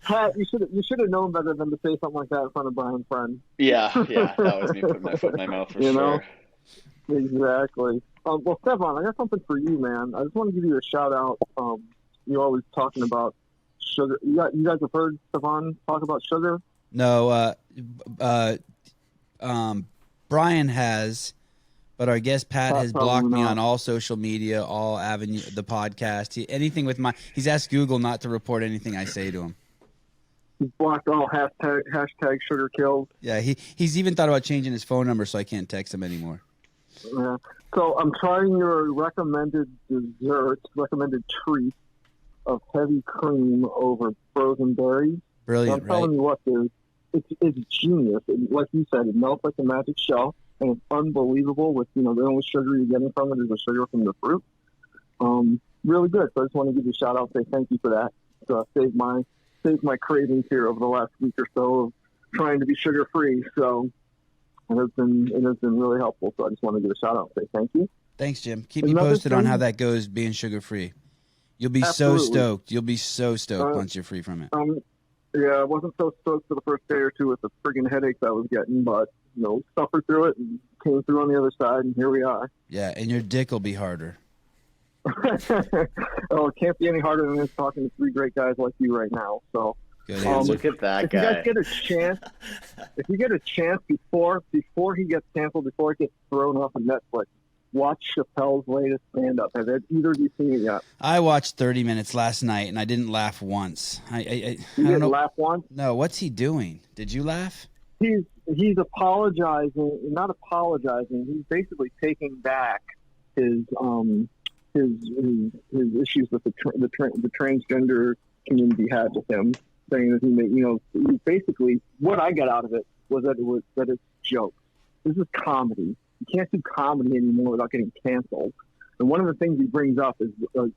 Pat, you should have known better than to say something like that in front of Brian Friend. Yeah, that was me putting my foot in my mouth for You sure. know? Exactly. Well, Sevan, I got something for you, man. I just want to give you a shout out. You're always talking about sugar. You guys have heard Sevan talk about sugar? No, Brian has, but our guest Pat has Probably blocked me not. on all social media, all avenue, the podcast, anything with he's asked Google not to report anything I say to him. He's blocked all hashtag sugar kills. Yeah, he's even thought about changing his phone number so I can't text him anymore. Yeah. So I'm trying your recommended treat of heavy cream over frozen berries. Brilliant, I'm telling right? you what, dude, it's genius. Like you said, it melts like a magic shell, and it's unbelievable. With the only sugar you're getting from it is the sugar from the fruit. Really good. So I just want to give you a shout out, say thank you for that. So saved my cravings here over the last week or so of trying to be sugar free. So it has been really helpful. So I just want to give a shout out, say thank you. Thanks, Jim. Keep me Another posted on thing- how that goes being sugar free. You'll be Absolutely. so stoked. You'll be so stoked once you're free from it. Yeah, I wasn't so stoked for the first day or two with the friggin' headaches I was getting, but suffered through it and came through on the other side, and here we are. Yeah, and your dick will be harder. Oh, it can't be any harder than this talking to three great guys like you right now. So Good Dude, answer. look at that if you guy. guys get a chance, before he gets canceled, before it gets thrown off of Netflix, watch Chappelle's latest stand-up. Have either of you seen it yet? I watched 30 minutes last night and I didn't laugh once. I You don't didn't know. laugh once? No, what's he doing? Did you laugh? He's apologizing, not apologizing. He's basically taking back his issues with the transgender community had with him, saying that he made, basically what I got out of it was that it's jokes. This is comedy. You can't do comedy anymore without getting canceled. And one of the things he brings up is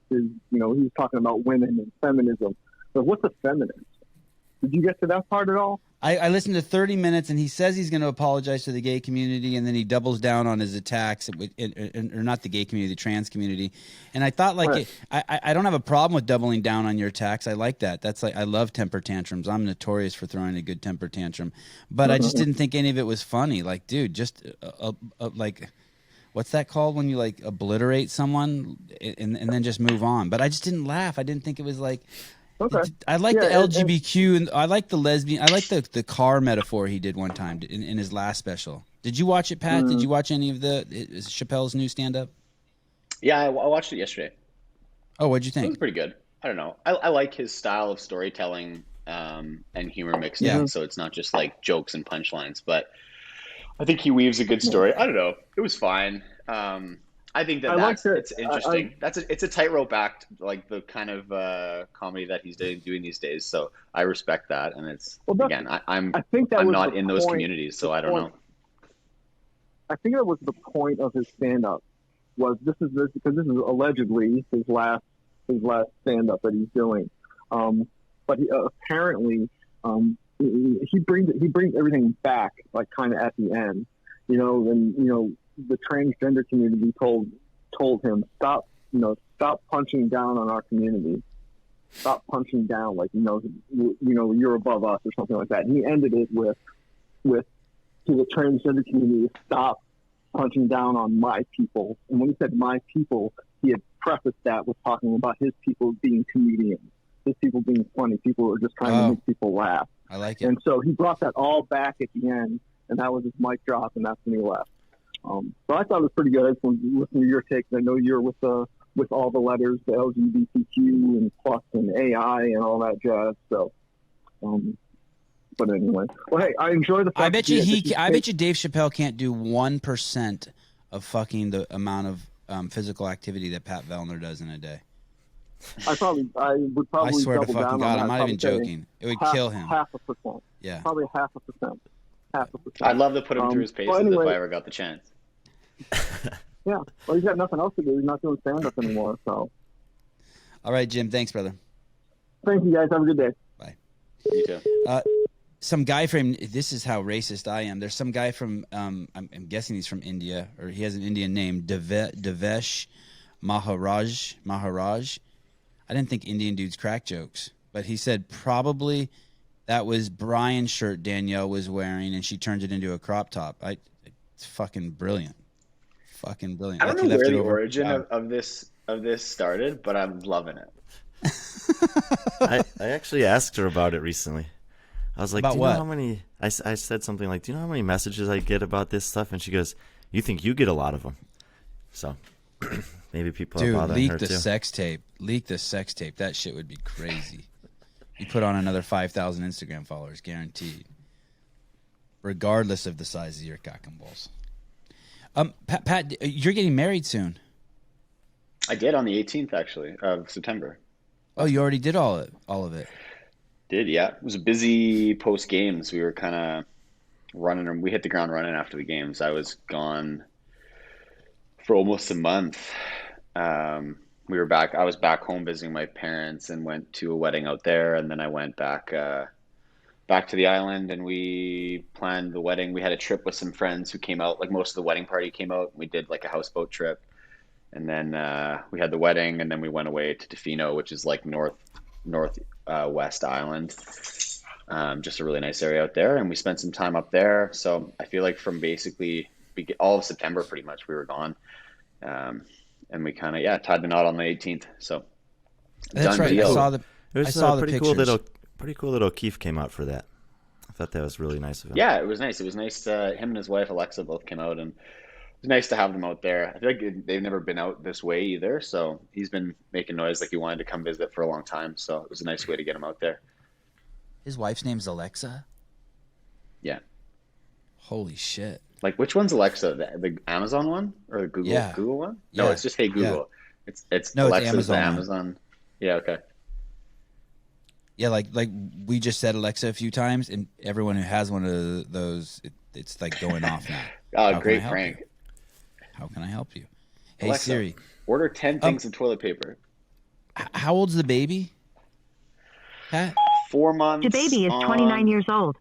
he's talking about women and feminism. But what's a feminist? Did you get to that part at all? I listened to 30 minutes and he says he's going to apologize to the gay community and then he doubles down on his attacks, or not the gay community, the trans community. And I thought, Right. I don't have a problem with doubling down on your attacks. I like that. That's I love temper tantrums. I'm notorious for throwing a good temper tantrum. But I just didn't think any of it was funny. Like, dude, just what's that called when you like obliterate someone and then just move on. But I just didn't laugh. I didn't think it was like. Okay. I like the Yeah, LGBTQ and I like the lesbian. I like the car metaphor he did one time in his last special. Did you watch it, Pat? Did you watch any of the Chappelle's new stand up? Yeah, I watched it yesterday. Oh, what'd you It was think? pretty good. I don't know. I like his style of storytelling and humor mixed Yeah. in, so it's not just like jokes and punchlines. But I think he weaves a good story. I don't know. It was fine. I think I like that. it's interesting. It's a tightrope act, like the kind of comedy that he's doing these days. So I respect that, and it's again, I'm I think that I'm was not the in those point- communities, so the I don't point- know. I think that was the point of his stand-up. Was because this is allegedly his last stand-up that he's doing. But he, apparently, he brings everything back, like kind of at the end, and the transgender community told him stop punching down on our community, stop punching down, like you're above us or something like that. And he ended it with to the transgender community, stop punching down on my people. And when he said my people, he had prefaced that with talking about his people being comedians, his people being funny, people who are just trying to make people laugh. I like it. And so he brought that all back at the end, and that was his mic drop, and that's when he left. So I thought it was pretty good. I just wanted to listen to your take. I know you're with all the letters, the LGBTQ and plus and AI and all that jazz. So, but anyway, well, hey, I enjoy the fact I bet you I bet you Dave Chappelle can't do 1% of fucking the amount of physical activity that Pat Vellner does in a day. I would probably. I swear to double fucking down God, on I'm that, not even probably joking. It would half, kill him. 0.5%. Yeah. Probably 0.5%. 0.5%. I'd love to put him through his paces anyway, if I ever got the chance. Yeah. Well, he's got nothing else to do. He's not doing stand-up anymore. So. All right, Jim. Thanks, brother. Thank you, guys. Have a good day. Bye. You too. Some guy from, this is how racist I am. There's some guy from, I'm guessing he's from India, or he has an Indian name, Devesh Maharaj. I didn't think Indian dudes crack jokes, but he said probably that was Brian's shirt Danielle was wearing, and she turned it into a crop top. It's fucking brilliant. Fucking brilliant. I don't Like, he know left where it the over- origin of this started, but I'm loving it. I actually asked her about it recently. I was like, About do you know what? how many, I said something like, do you know how many messages I get about this stuff? And she goes, you think you get a lot of them. So maybe people are Dude, bothering leak her the too. sex tape. Leak the sex tape. That shit would be crazy. You put on another 5,000 Instagram followers, guaranteed. Regardless of the size of your cock and balls. Pat, you're getting married soon. I did on the 18th actually of September. Oh, you already did all of it. Did, yeah. It was a busy post games. We were kind of running. We hit the ground running after the games. I was gone for almost a month. We were back. I was back home visiting my parents and went to a wedding out there, and then I went back to the island, and we planned the wedding. We had a trip with some friends who came out. Like most of the wedding party came out. We did like a houseboat trip, and then we had the wedding, and then we went away to Tofino, which is like northwest island. Just a really nice area out there, and we spent some time up there. So I feel like from basically all of September, pretty much, we were gone, and we kind of tied the knot on the 18th. So That's done right. deal. It was I saw the pretty pictures. pretty cool that O'Keefe came out for that. I thought that was really nice of him. Yeah, it was nice. It was nice. Him and his wife Alexa both came out, and it was nice to have them out there. I feel like they've never been out this way either, so he's been making noise like he wanted to come visit for a long time. So it was a nice way to get him out there. His wife's name's Alexa? Yeah. Holy shit. Like, which one's Alexa? The Amazon one or the Google one? No, Yeah. it's just Hey Google. It's No, it's Alexa's the Amazon one. Amazon. Yeah, okay. Yeah, like we just said Alexa a few times, and everyone who has one of those, it's like going off now. Oh, How can I great help prank. you? How can I help you? Hey Alexa, Siri, order 10 things of toilet paper. how old's the baby? Pat? 4 months. The baby is 29 years old.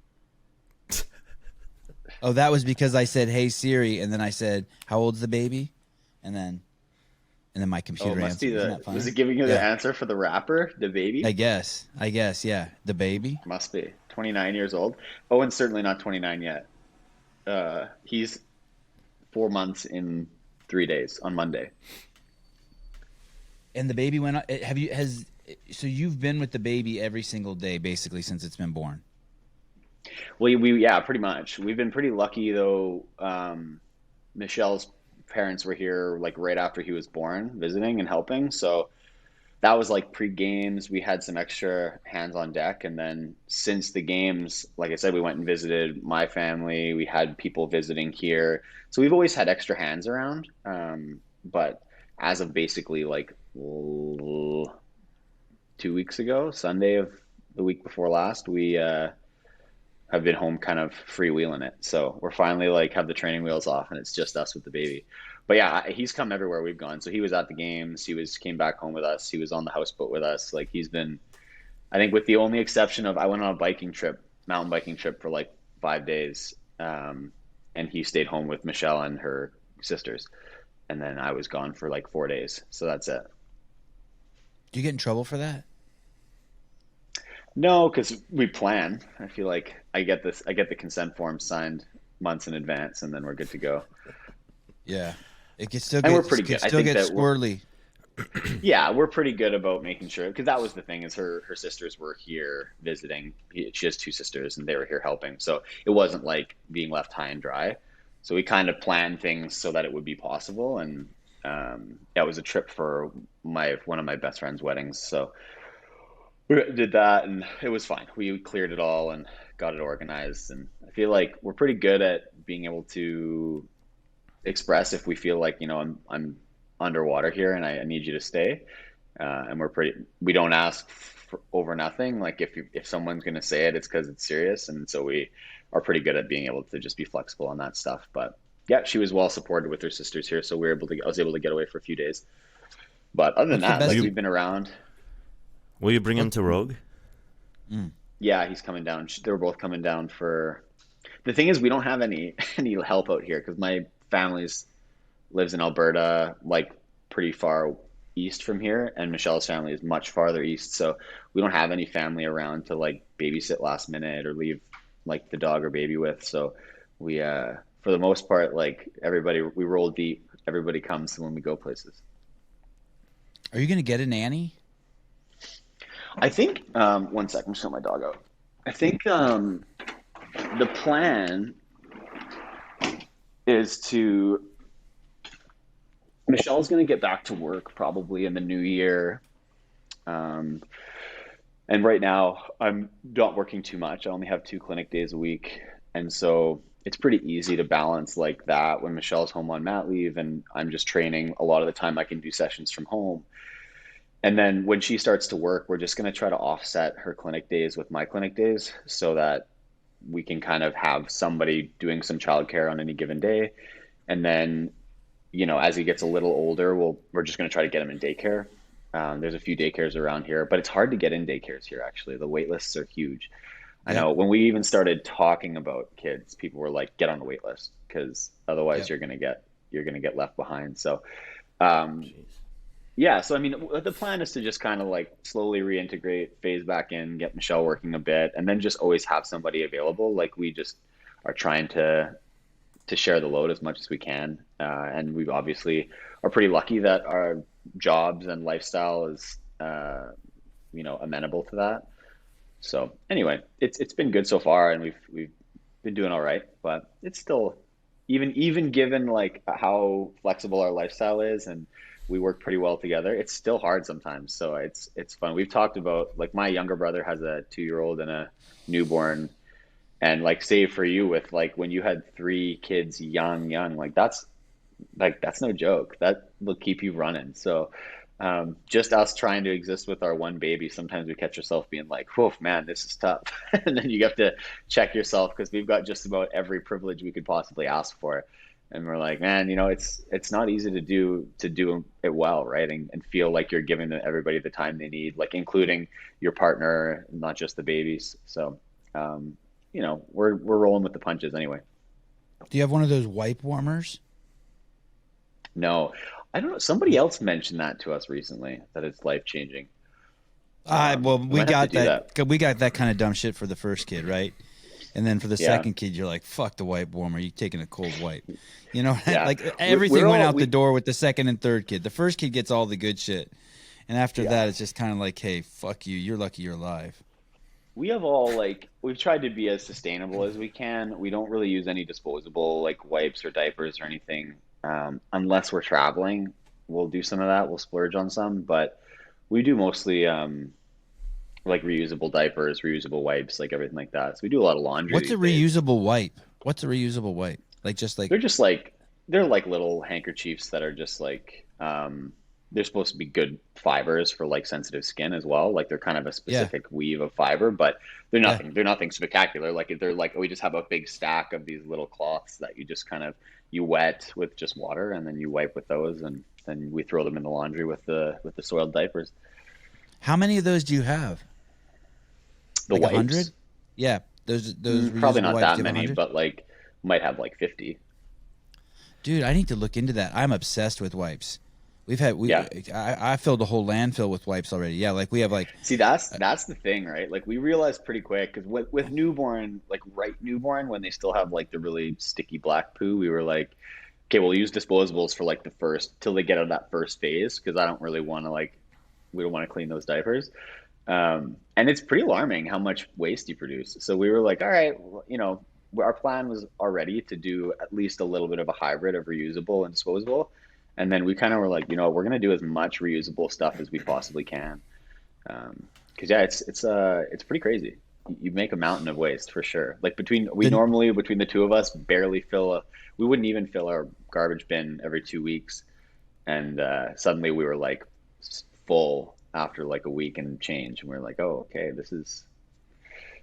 Oh, that was because I said, "Hey Siri," and then I said, "How old's the baby?" And then my Oh, computer it must answered. be Isn't that funny? was it giving you the Yeah. answer for the rapper, the baby? I guess, yeah. The baby. Must be 29 years old. Owen's certainly not 29 yet. He's 4 months in 3 days on Monday. And the baby went on. So you've been with the baby every single day basically since it's been born. We yeah, pretty much. We've been pretty lucky though. Michelle's parents were here like right after he was born, visiting and helping. So that was like pre-games. We had some extra hands on deck, and then since the games, like I said, we went and visited my family. We had people visiting here, so we've always had extra hands around. But as of basically like 2 weeks ago, Sunday of the week before last, we have been home kind of freewheeling it. So we're finally like have the training wheels off, and it's just us with the baby. But yeah, he's come everywhere we've gone. So he was at the games. Came back home with us. He was on the houseboat with us. Like he's been, I think with the only exception of I went on a mountain biking trip for like 5 days. And he stayed home with Michelle and her sisters. And then I was gone for like 4 days. So that's it. Do you get in trouble for that? No, because we plan. I feel like I get the consent form signed months in advance, and then we're good to go. Yeah. It can still we're pretty good. Still get squirrely. Yeah, we're pretty good about making sure, because that was the thing, is her sisters were here visiting. She has 2 sisters, and they were here helping. So it wasn't like being left high and dry. So we kind of planned things so that it would be possible. And that was a trip for one of my best friend's weddings. So we did that, and it was fine. We cleared it all and got it organized. And I feel like we're pretty good at being able to express if we feel like, I'm underwater here and I need you to stay. And we don't ask over nothing. Like if someone's going to say it, it's because it's serious. And so we are pretty good at being able to just be flexible on that stuff. But yeah, she was well supported with her sisters here. So I was able to get away for a few days. But other than that, like, we've been around. Will you bring him to Rogue? Yeah, he's coming down. They were both coming down for. The thing is, we don't have any help out here because my family's lives in Alberta, like pretty far east from here, and Michelle's family is much farther east. So we don't have any family around to like babysit last minute or leave like the dog or baby with. So we, for the most part, like we roll deep. Everybody comes when we go places. Are you going to get a nanny? I think, one second, I'm just letting my dog out. I think the plan is Michelle's going to get back to work probably in the new year. And right now I'm not working too much. I only have 2 clinic days a week. And so it's pretty easy to balance like that when Michelle's home on mat leave and I'm just training. A lot of the time I can do sessions from home. And then when she starts to work, we're just going to try to offset her clinic days with my clinic days so that we can kind of have somebody doing some childcare on any given day. And then, as he gets a little older, we're just going to try to get him in daycare. There's a few daycares around here, but it's hard to get in daycares here, actually. The wait lists are huge. I know when we even started talking about kids, people were like, get on the wait list because otherwise you're going to get left behind. So, yeah, so I mean, the plan is to just kind of like slowly reintegrate, phase back in, get Michelle working a bit, and then just always have somebody available. Like we just are trying to share the load as much as we can, and we obviously are pretty lucky that our jobs and lifestyle is, amenable to that. So anyway, it's been good so far, and we've been doing all right, but it's still even given like how flexible our lifestyle is and we work pretty well together. It's still hard sometimes. So it's fun. We've talked about like my younger brother has a 2-year-old and a newborn, and like save for you with like when you had 3 kids young, like that's no joke. That will keep you running. So just us trying to exist with our one baby, sometimes we catch ourselves being like, whoa, man, this is tough. And then you have to check yourself because we've got just about every privilege we could possibly ask for. And we're like, man, it's not easy to do it well, right? And feel like you're giving everybody the time they need, like including your partner, not just the babies. So, we're rolling with the punches anyway. Do you have one of those wipe warmers? No, I don't know. Somebody else mentioned that to us recently, that it's life changing. Well, we got that. We got that kind of dumb shit for the first kid, right? And then for the Yeah. second kid, you're like, fuck the wipe warmer. You taking a cold wipe. You know, Yeah. like everything We're went all- out the door with the second and third kid. The first kid gets all the good shit. And after Yeah. that, it's just kind of like, hey, fuck you. You're lucky you're alive. We have all like we've tried to be as sustainable as we can. We don't really use any disposable like wipes or diapers or anything unless we're traveling. We'll do some of that. We'll splurge on some, but we do mostly like reusable diapers, reusable wipes, like everything like that. So we do a lot of laundry. What's a these days. reusable wipe? What's a reusable wipe? Like just like They're like little handkerchiefs that are just like they're supposed to be good fibers for like sensitive skin as well. Like they're kind of a specific weave of fiber, but they're nothing spectacular. Like they're like we just have a big stack of these little cloths that you just kind of you wet with just water and then you wipe with those and then we throw them in the laundry with the soiled diapers. how many of those do you have? The Like wipes? 100? Yeah, those Probably reusable not wipes, that do you have many, 100? but like might have like 50. Dude, I need to look into that. I'm obsessed with wipes. Yeah. I filled a whole landfill with wipes already. Yeah, like we have like See, that's the thing, right? Like we realized pretty quick because with newborn, like right newborn, when they still have like the really sticky black poo, we were like, okay, we'll use disposables for like the first till they get out of that first phase because I don't really want to we don't want to clean those diapers. And it's pretty alarming how much waste you produce. So we were like, all right, well, you know, our plan was already to do at least a little bit of a hybrid of reusable and disposable. And then we kind of were like, you know, we're going to do as much reusable stuff as we possibly can. Because yeah, it's pretty crazy. You make a mountain of waste for sure. Like normally between the two of us barely we wouldn't even fill our garbage bin every 2 weeks. And suddenly we were like full after like a week and change. And we were like, oh, okay, this is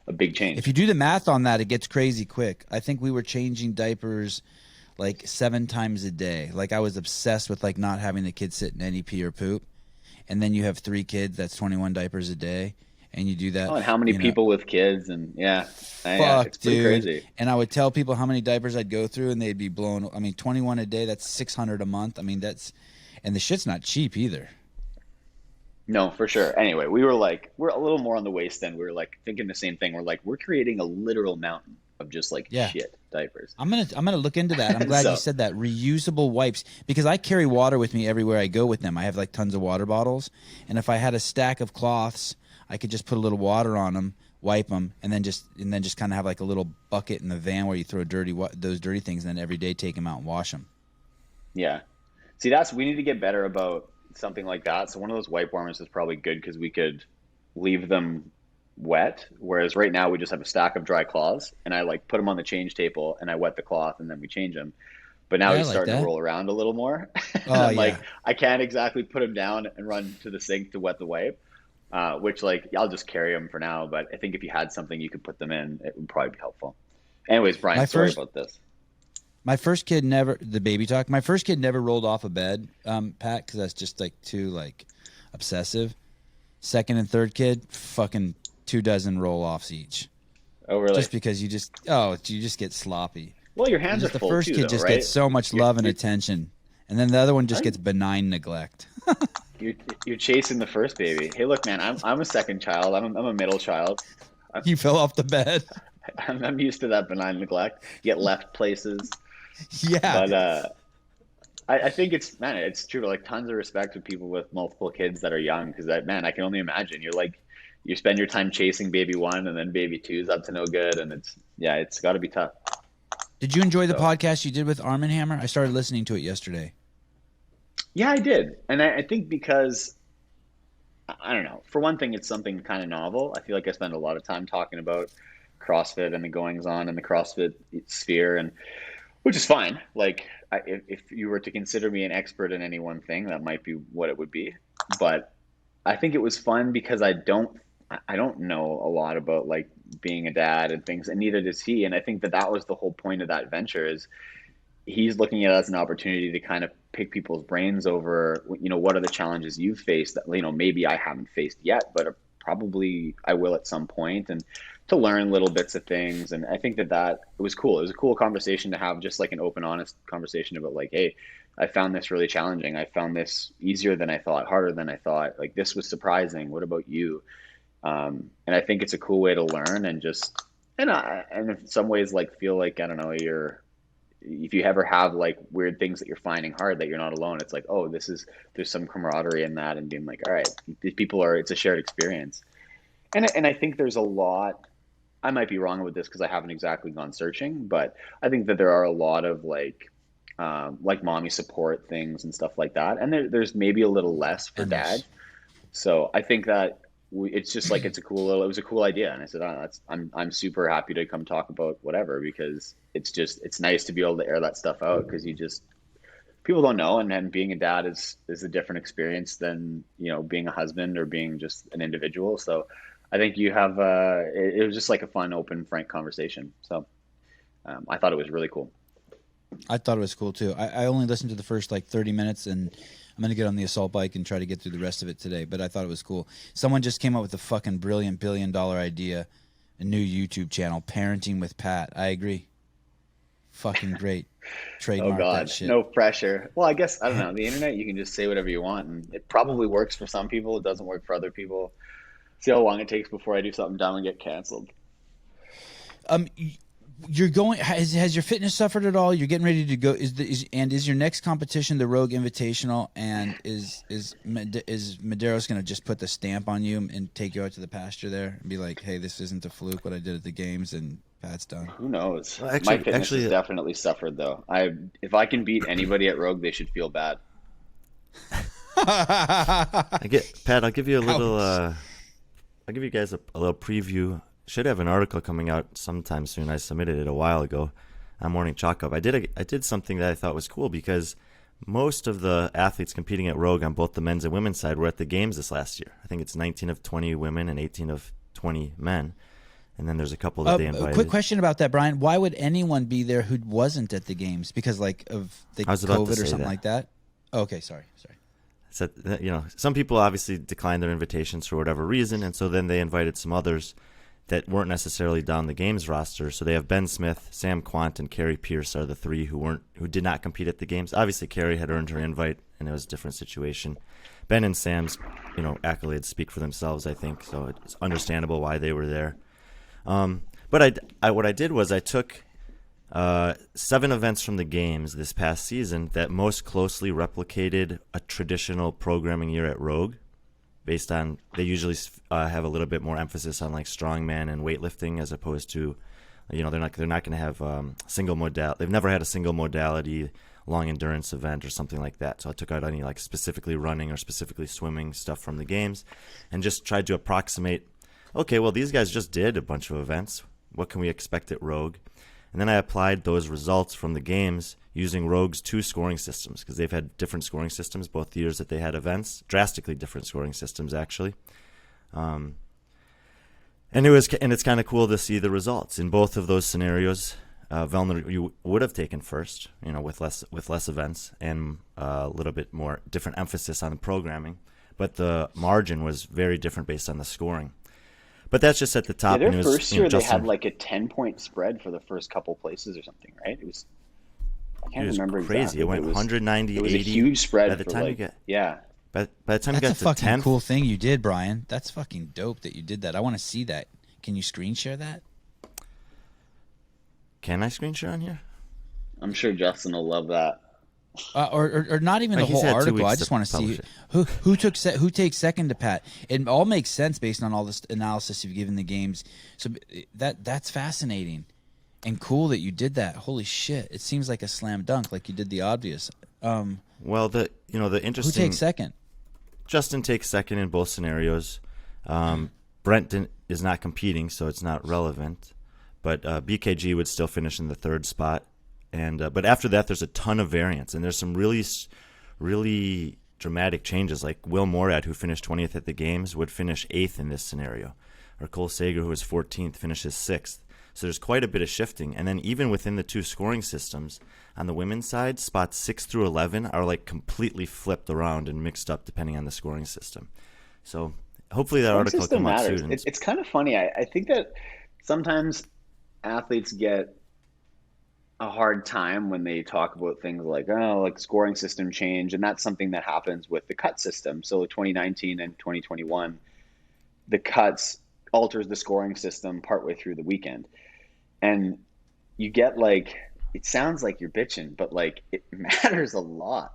a big change. if you do the math on that, it gets crazy quick. I think we were changing diapers like 7 times a day. Like I was obsessed with like not having the kids sit in any pee or poop. And then you have 3 kids, that's 21 diapers a day. And you do that. Oh, and how many people with kids and yeah, Fuck, it's pretty dude. crazy. And I would tell people how many diapers I'd go through and they'd be blown. I mean, 21 a day, that's 600 a month. I mean, and the shit's not cheap either. No, for sure. Anyway, we're a little more on the waste end. We were like thinking the same thing. We're like, we're creating a literal mountain of just like shit diapers. I'm gonna look into that. I'm glad you said that. Reusable wipes, because I carry water with me everywhere I go with them. I have like tons of water bottles, and if I had a stack of cloths, I could just put a little water on them, wipe them, and then just kind of have like a little bucket in the van where you throw those dirty things, and then every day take them out and wash them. Yeah. See, we need to get better about something like that. So one of those wipe warmers is probably good because we could leave them wet, whereas right now we just have a stack of dry cloths and I like put them on the change table and I wet the cloth and then we change them. But now he's starting to roll around a little more. I'm like, I can't exactly put him down and run to the sink to wet the wipe, which like I'll just carry them for now. But I think if you had something you could put them in, it would probably be helpful. Anyways, Brian, sorry about this. My first kid never rolled off a bed, Pat, because that's just like too like obsessive. Second and third kid, fucking 24 roll-offs each. Oh, really? Just because you just get sloppy. Well, your hands are full the first too, kid though, just right? gets so much love and attention, and then the other one just gets benign neglect. You're chasing the first baby. Hey, look, man, I'm a second child. I'm a middle child. You fell off the bed. I'm used to that benign neglect. You get left places. Yeah. But I think it's true. Like tons of respect to people with multiple kids that are young because I can only imagine. You spend your time chasing baby 1 and then baby 2 is up to no good, and it's got to be tough. Did you enjoy the podcast you did with Arm & Hammer? I started listening to it yesterday. Yeah, I did, and I think because I don't know. For one thing, it's something kind of novel. I feel like I spend a lot of time talking about CrossFit and the goings on in the CrossFit sphere, and which is fine. Like, if you were to consider me an expert in any one thing, that might be what it would be. But I think it was fun because I don't know a lot about like being a dad and things, and neither does he. And I think that was the whole point of that venture is he's looking at it as an opportunity to kind of pick people's brains over, what are the challenges you've faced that, maybe I haven't faced yet, but probably I will at some point, and to learn little bits of things. And I think that it was cool. It was a cool conversation to have, just like an open, honest conversation about like, hey, I found this really challenging. I found this easier than I thought, harder than I thought. Like, this was surprising. What about you? And I think it's a cool way to learn and just and in some ways, like, feel like, I don't know, if you ever have like weird things that you're finding hard, that you're not alone. It's like, oh, there's some camaraderie in that, and being like, all right, these people it's a shared experience. And I think there's a lot, I might be wrong with this because I haven't exactly gone searching, but I think that there are a lot of like mommy support things and stuff like that. And there's maybe a little less for dad. So I think that it's just like, it was a cool idea. And I said, I'm super happy to come talk about whatever, because it's nice to be able to air that stuff out, because people don't know. And being a dad is a different experience than, being a husband or being just an individual. So I think you have, it was just like a fun, open, frank conversation. So I thought it was really cool. I thought it was cool too. I only listened to the first like 30 minutes, and I'm going to get on the assault bike and try to get through the rest of it today. But I thought it was cool. Someone just came up with a fucking brilliant $1 billion idea, a new YouTube channel, Parenting with Pat. I agree. Fucking great. Trademark Oh God, that shit. no pressure. Well, I guess, I don't know. The internet, you can just say whatever you want, and it probably works for some people. It doesn't work for other people. See how long it takes before I do something dumb and get canceled. You're going. Has your fitness suffered at all? You're getting ready to go. Is your next competition the Rogue Invitational? And is Medeiros going to just put the stamp on you and take you out to the pasture there and be like, "Hey, this isn't a fluke. What I did at the games, and Pat's done." Who knows? Well, My fitness has definitely suffered, though. If I can beat anybody at Rogue, they should feel bad. Pat, I'll give you a little. I'll give you guys a little preview. Should have an article coming out sometime soon. I submitted it a while ago on Morning Chalk Up. I did something that I thought was cool, because most of the athletes competing at Rogue on both the men's and women's side were at the games this last year. I think it's 19 of 20 women and 18 of 20 men. And then there's a couple that they invited. A quick question about that, Brian. Why would anyone be there who wasn't at the games? Because of the COVID or something like that? Oh, okay, sorry. So, some people obviously declined their invitations for whatever reason, and so then they invited some others that weren't necessarily down the games roster. So they have Ben Smith, Sam Quant, and Carrie Pierce are the three who did not compete at the games. Obviously, Carrie had earned her invite, and it was a different situation. Ben and Sam's, accolades speak for themselves, I think. So it's understandable why they were there. But what I did was I took 7 events from the games this past season that most closely replicated a traditional programming year at Rogue. Based on, they usually have a little bit more emphasis on like strongman and weightlifting, as opposed to, they're not going to have single modality. They've never had a single modality long endurance event or something like that. So I took out any like specifically running or specifically swimming stuff from the games, and just tried to approximate. Okay, well, these guys just did a bunch of events. What can we expect at Rogue? And then I applied those results from the games using Rogue's 2 scoring systems, because they've had different scoring systems both years that they had events, drastically different scoring systems actually. And it's kind of cool to see the results in both of those scenarios. Vellner, you would have taken first, with less events and a little bit more different emphasis on the programming, but the margin was very different based on the scoring. But that's just at the top. Yeah, their first year they had like a 10-point spread for the first couple places or something, right? It was. I can't remember crazy. Exactly, it went 190, it was 80. a huge spread. By the time you get, yeah. By the time you That's get a to fucking 10th, cool thing you did, Brian. That's fucking dope that you did that. I want to see that. Can you screen share that? Can I screen share on here? I'm sure Justin will love that. Or not even the He's whole had 2 article. weeks I just to want to see publish who takes second to Pat. It all makes sense based on all this analysis you've given the games. So that's fascinating and cool that you did that. Holy shit! It seems like a slam dunk, like you did the obvious. Well, the interesting. Who takes second? Justin takes second in both scenarios. Brent is not competing, so it's not relevant. But BKG would still finish in the 3rd spot. And but after that, there's a ton of variance, and there's some really dramatic changes. Like Will Morad, who finished 20th at the games, would finish 8th in this scenario, or Cole Sager, who was 14th, finishes 6th. So there's quite a bit of shifting. And then even within the 2 scoring systems, on the women's side, spots 6 through 11 are like completely flipped around and mixed up depending on the scoring system. So hopefully that article will come out soon. It's kind of funny. I think that sometimes athletes get a hard time when they talk about things like scoring system change, and that's something that happens with the cut system. So 2019 and 2021, the cuts alters the scoring system partway through the weekend. and you get like, it sounds like you're bitching, but like it matters a lot.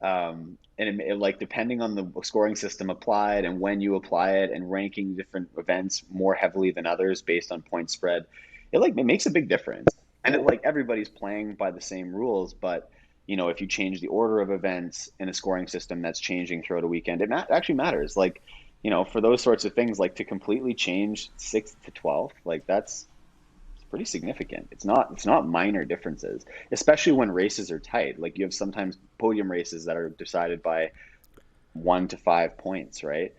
And like depending on the scoring system applied and when you apply it and ranking different events more heavily than others based on point spread, it makes a big difference. And it like everybody's playing by the same rules, but if you change the order of events in a scoring system that's changing throughout a weekend, it actually matters. Like, for those sorts of things, like to completely change 6th to 12th, like that's pretty significant. It's not minor differences, especially when races are tight. Like you have sometimes podium races that are decided by 1 to 5 points, right?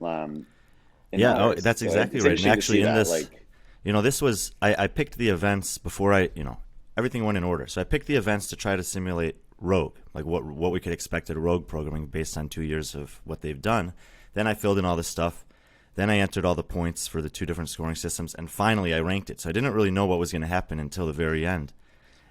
That's exactly right. And actually, in this, this was I picked the events before everything went in order. So I picked the events to try to simulate Rogue, like what we could expect at Rogue programming based on 2 years of what they've done. Then I filled in all this stuff. Then I entered all the points for the 2 different scoring systems, and finally I ranked it. So I didn't really know what was going to happen until the very end.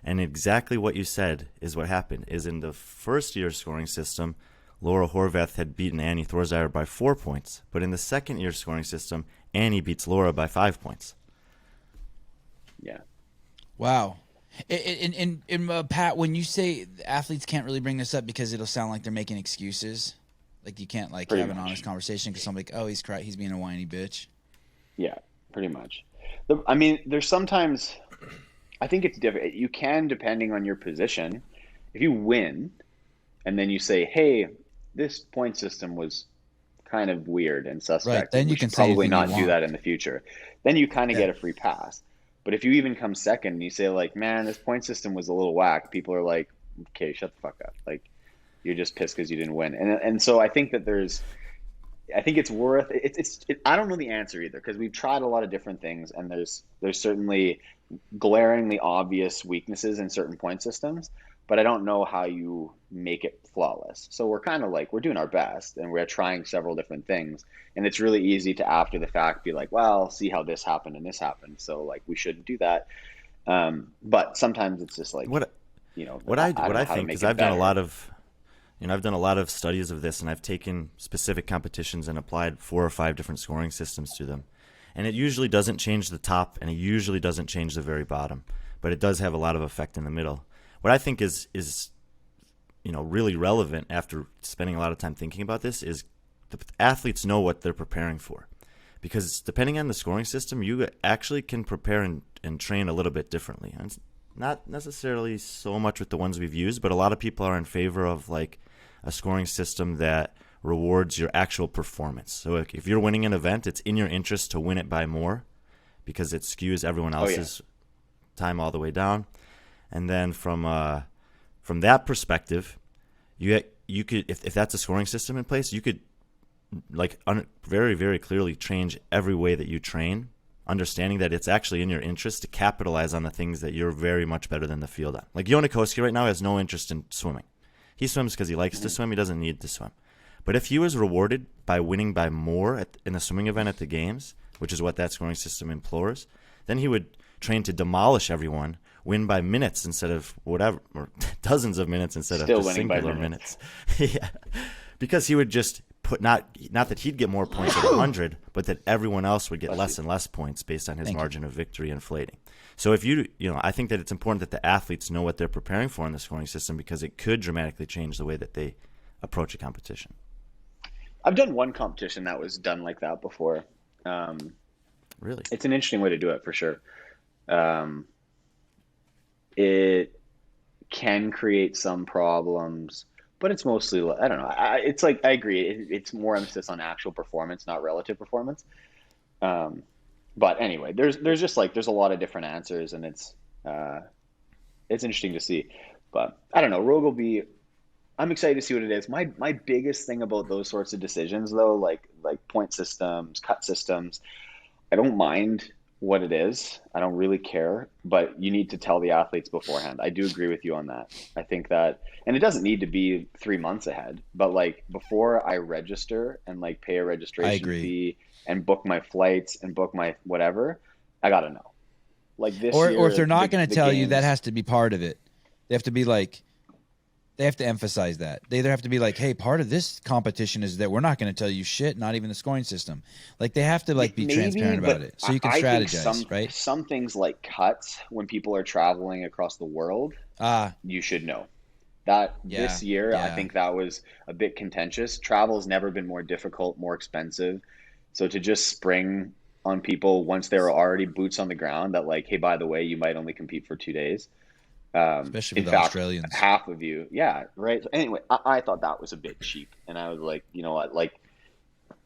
And exactly what you said is what happened, is in the first year scoring system, Laura Horvath had beaten Annie Thorzeier by 4 points. But in the second year scoring system, Annie beats Laura by 5 points. Yeah. Wow. And Pat, when you say athletes can't really bring this up because it'll sound like they're making excuses, like you can't like pretty have an much. honest conversation because somebody's like, oh, he's being a whiny bitch. Yeah, pretty much. There's sometimes, I think it's different. You can, depending on your position, if you win and then you say, hey, this point system was kind of weird and suspect, right, then you can probably say not do that in the future, then you kind of get a free pass. But if you even come second and you say like, man, this point system was a little whack, people are like, okay, shut the fuck up. Like, you're just pissed because you didn't win. And so I think that I think it's worth it. I don't know the answer either, because we've tried a lot of different things, and there's certainly glaringly obvious weaknesses in certain point systems, but I don't know how you make it flawless. So we're kind of like, we're doing our best and we're trying several different things. And it's really easy to, after the fact, be like, well, see how this happened and this happened, so like we shouldn't do that. But sometimes it's just like, what I think is I've done a lot of I've done a lot of studies of this, and I've taken specific competitions and applied 4 or 5 different scoring systems to them. And it usually doesn't change the top, and it usually doesn't change the very bottom, but it does have a lot of effect in the middle. What I think is really relevant after spending a lot of time thinking about this is the athletes know what they're preparing for. Because depending on the scoring system, you actually can prepare and train a little bit differently. And it's not necessarily so much with the ones we've used, but a lot of people are in favor of like a scoring system that rewards your actual performance. So if you're winning an event, it's in your interest to win it by more because it skews everyone else's time all the way down. And then from that perspective, you could, if that's a scoring system in place, you could very, very clearly change every way that you train, understanding that it's actually in your interest to capitalize on the things that you're very much better than the field on. Like Yona Koski right now has no interest in swimming. He swims because he likes to swim. He doesn't need to swim. But if he was rewarded by winning by more in the swimming event at the games, which is what that scoring system implores, then he would train to demolish everyone, win by minutes instead of whatever, or dozens of minutes instead of just singular minutes. Yeah, because he would just put not that he'd get more points at 100, but that everyone else would get less and less points based on his margin of victory inflating. So if I think that it's important that the athletes know what they're preparing for in the scoring system because it could dramatically change the way that they approach a competition. I've done one competition that was done like that before. Really? It's an interesting way to do it for sure. It can create some problems, but it's mostly, I don't know. It's like, I agree. It's more emphasis on actual performance, not relative performance. But anyway, there's a lot of different answers, and it's interesting to see. But I don't know. Rogue will be. I'm excited to see what it is. My biggest thing about those sorts of decisions, though, like point systems, cut systems, I don't mind what it is. I don't really care, but you need to tell the athletes beforehand. I do agree with you on that. I think that, and it doesn't need to be 3 months ahead, but like before I register and like pay a registration fee and book my flights and book my whatever, I gotta know. Like this or year, if they're not going to tell you, games, that has to be part of it. They have to be like, They have to emphasize that. They either have to be like, hey, part of this competition is that we're not going to tell you shit, not even the scoring system. Like they have to like be transparent about it so you can strategize, right? Some things like cuts when people are traveling across the world, you should know. This year, I think that was a bit contentious. Travel's never been more difficult, more expensive. So to just spring on people once they were already boots on the ground that like, hey, by the way, you might only compete for 2 days. Especially for the Australians. Half of you. Yeah, right. So anyway, I thought that was a bit cheap. And I was like, you know what, like,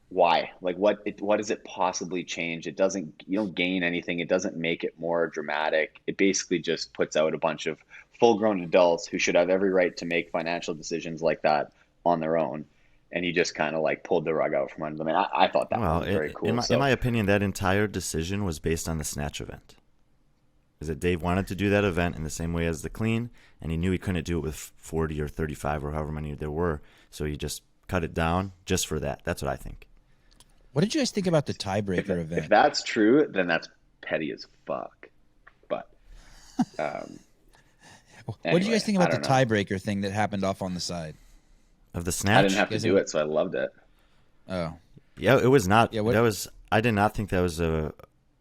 why? Like, what does it possibly change? It doesn't, you don't gain anything. It doesn't make it more dramatic. It basically just puts out a bunch of full-grown adults who should have every right to make financial decisions like that on their own. And he just kind of like pulled the rug out from under them. And I thought that was very cool. In my opinion, that entire decision was based on the snatch event. Is that Dave wanted to do that event in the same way as the clean, and he knew he couldn't do it with 40 or 35 or however many there were, so he just cut it down just for that. That's what I think. What did you guys think about the tiebreaker event? If that's true, then that's petty as fuck. But what did you guys think about the tiebreaker thing that happened off on the side? Of the snatch? I didn't have to do it, so I loved it. Oh. Yeah, it was not. I did not think that was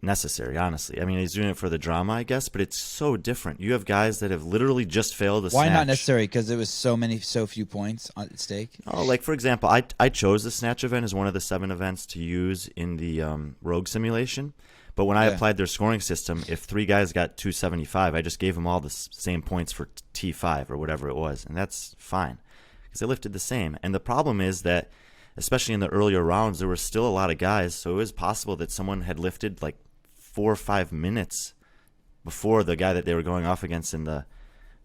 necessary, honestly. I mean, he's doing it for the drama, I guess, but it's so different. You have guys that have literally just failed a snatch. Why not necessary? Because it was so few points at stake? Oh, like, for example, I chose the snatch event as one of the 7 events to use in the Rogue simulation. But when I applied their scoring system, if 3 guys got 275, I just gave them all the same points for T5 or whatever it was. And that's fine because they lifted the same. And the problem is that, especially in the earlier rounds, there were still a lot of guys. So it was possible that someone had lifted like 4 or 5 minutes before the guy that they were going off against in the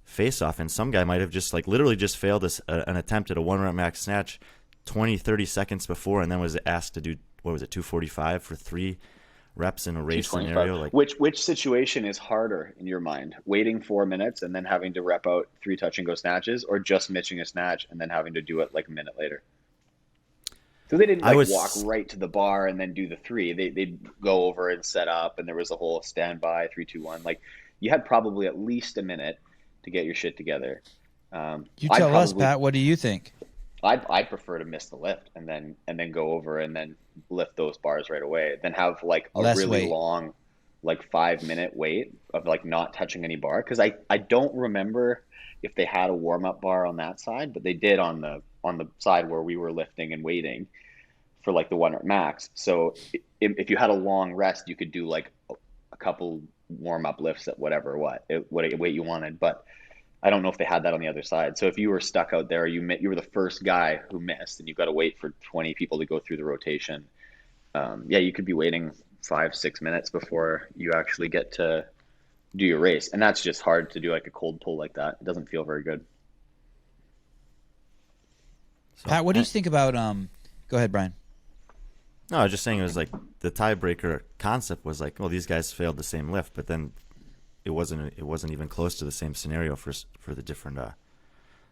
face-off, and some guy might have just like literally just failed an attempt at a 1-rep max snatch 20-30 seconds before, and then was asked to do, what was it, 245 for 3 reps in a race scenario. Like, which situation is harder in your mind, waiting 4 minutes and then having to rep out 3 touch and go snatches, or just mitching a snatch and then having to do it like a minute later? So they didn't walk right to the bar and then do the 3. They'd go over and set up, and there was a whole standby 3, 2, 1. Like, you had probably at least a minute to get your shit together. You tell us, Pat. What do you think? I'd prefer to miss the lift and then go over and then lift those bars right away. Then have like a really long, like 5-minute wait of like not touching any bar. Because I don't remember if they had a warm up bar on that side, but they did on the side where we were lifting and waiting for like the 1-rep max. So if you had a long rest, you could do like a couple warm up lifts at whatever weight you wanted. But I don't know if they had that on the other side. So if you were stuck out there, you were the first guy who missed, and you've got to wait for 20 people to go through the rotation. You could be waiting 5-6 minutes before you actually get to do your race. And that's just hard to do, like a cold pull like that. It doesn't feel very good. Pat, what do you think about go ahead, Brian. No, I was just saying it was like the tiebreaker concept was like, well, these guys failed the same lift, but then it wasn't even close to the same scenario for the different